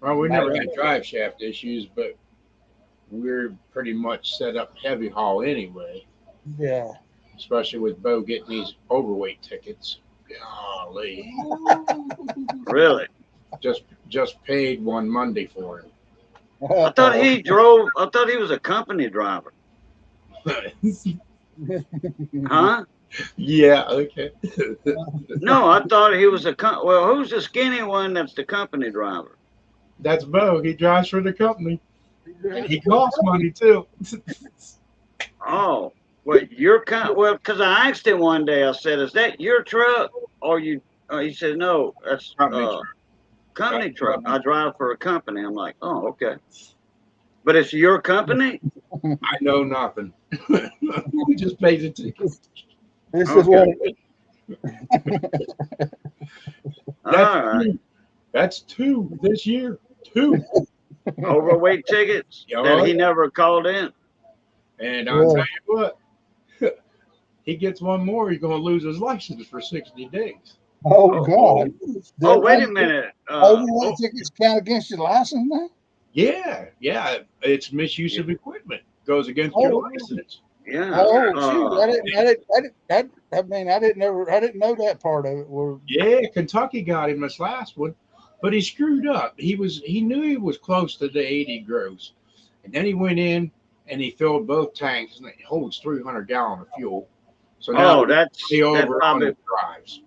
G: Well, we never had drive shaft issues, but we're pretty much set up heavy haul anyway.
A: Yeah.
G: Especially with Bo getting these overweight tickets. Golly.
B: Really?
G: Just paid one Monday for him.
B: I thought he was a company driver. Huh?
G: Yeah, okay.
B: No, I thought he was well, who's the skinny one that's the company driver?
G: That's Bo. He drives for the company. And he costs money too.
B: Oh, well, because I asked him one day, I said, is that your truck? Or you, he said, no, that's company truck. I drive for a company. I'm like, oh, okay. But it's your company?
G: I know nothing. We just paid the tickets.
A: This is what.
G: That's 2 this year. 2
B: overweight tickets that he never called in.
G: And I'll tell you what, he gets one more, he's going to lose his license for 60 days.
A: Oh, God.
B: Oh, wait a minute.
A: Overweight tickets count against your license now?
G: Yeah. It's misuse of equipment. goes against
A: Oh.
G: your license.
B: Yeah.
A: Oh, shoot! I didn't know that part of it.
G: Yeah, Kentucky got him this last one, but he screwed up. He knew he was close to the 80 gross, and then he went in and he filled both tanks, and it holds 300 gallon of fuel. So now
B: Oh, that's
G: he
B: that
G: over on
B: probably
G: the drives.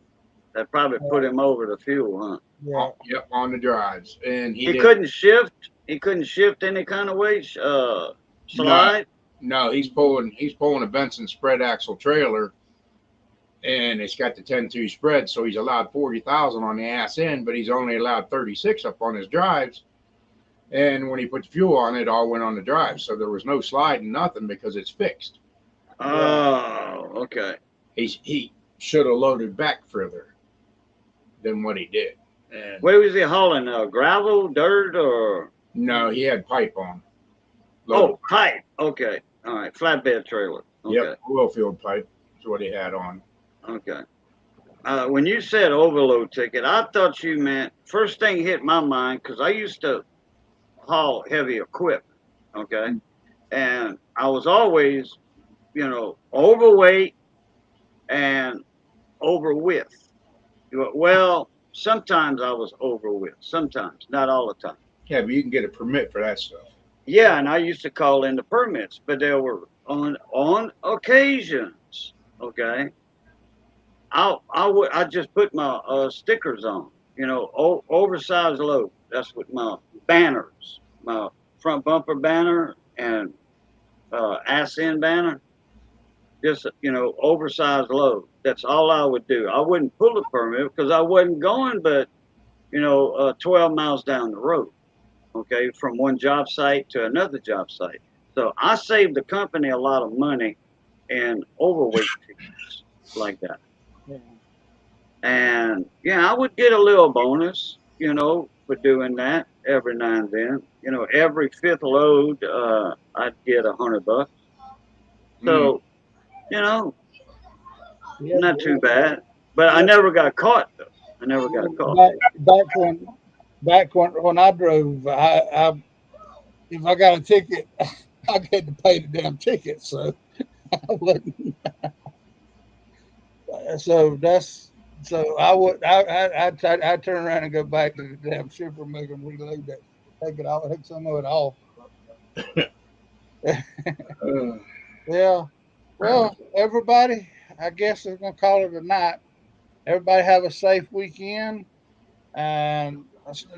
B: that probably put him over the fuel, huh?
A: Yeah.
G: Yep, on the drives, and
B: He couldn't shift. He couldn't shift any kind of way. Slide.
G: No, he's pulling a Benson spread axle trailer, and it's got the 10-2 spread, so he's allowed 40,000 on the ass end, but he's only allowed 36 up on his drives. And when he put the fuel on, it all went on the drive, so there was no sliding, nothing, because it's fixed.
B: Oh, okay.
G: He should have loaded back further than what he did. And
B: Where was he hauling? Gravel, dirt, or?
G: no, he had pipe on.
B: Oh, pipe. Okay. All right. Flatbed trailer. Okay.
G: Yep, oil field pipe is what he had on.
B: Okay. When you said overload ticket, I thought you meant, first thing hit my mind, because I used to haul heavy equipment. Okay. And I was always, overweight and over width. Well, sometimes I was over width. Sometimes, not all the time.
G: Yeah, but you can get a permit for that stuff.
B: Yeah, and I used to call in the permits, but there were on occasions, okay, I just put my stickers on, oversized load. That's what my banners, my front bumper banner and ass end banner, just oversized load. That's all I would do. I wouldn't pull a permit because I wasn't going, but 12 miles down the road. Okay, from one job site to another job site. So I saved the company a lot of money in overweight tickets like that.
A: Yeah.
B: And I would get a little bonus, for doing that every now and then. Every fifth load, I'd get $100. So, not too bad. But I never got caught though. I never got caught.
A: Back when I drove, I if I got a ticket, I had to pay the damn ticket. So I wouldn't. I turn around and go back to the damn shipper, make them reload that, take some of it off. Yeah. Well, everybody, I guess we're gonna call it a night. Everybody have a safe weekend, and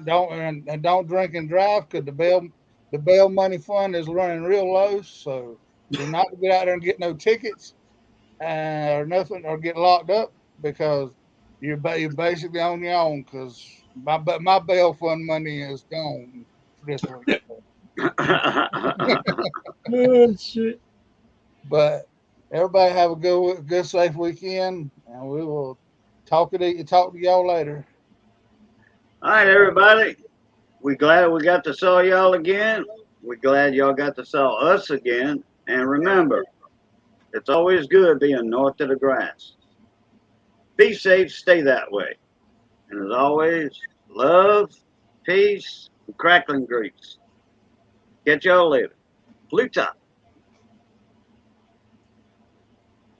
A: don't drink and drive because the bail money fund is running real low. So do not get out there and get no tickets or nothing, or get locked up because you're basically on your own. Because my bail fund money is gone this week.
G: Oh, shit.
A: But everybody have a good safe weekend, and we will talk to y'all later.
B: All right, everybody. We glad we got to saw y'all again. We glad y'all got to saw us again. And remember, it's always good being north of the grass. Be safe, stay that way. And as always, love, peace, and crackling grease. Catch y'all later. Blue Top.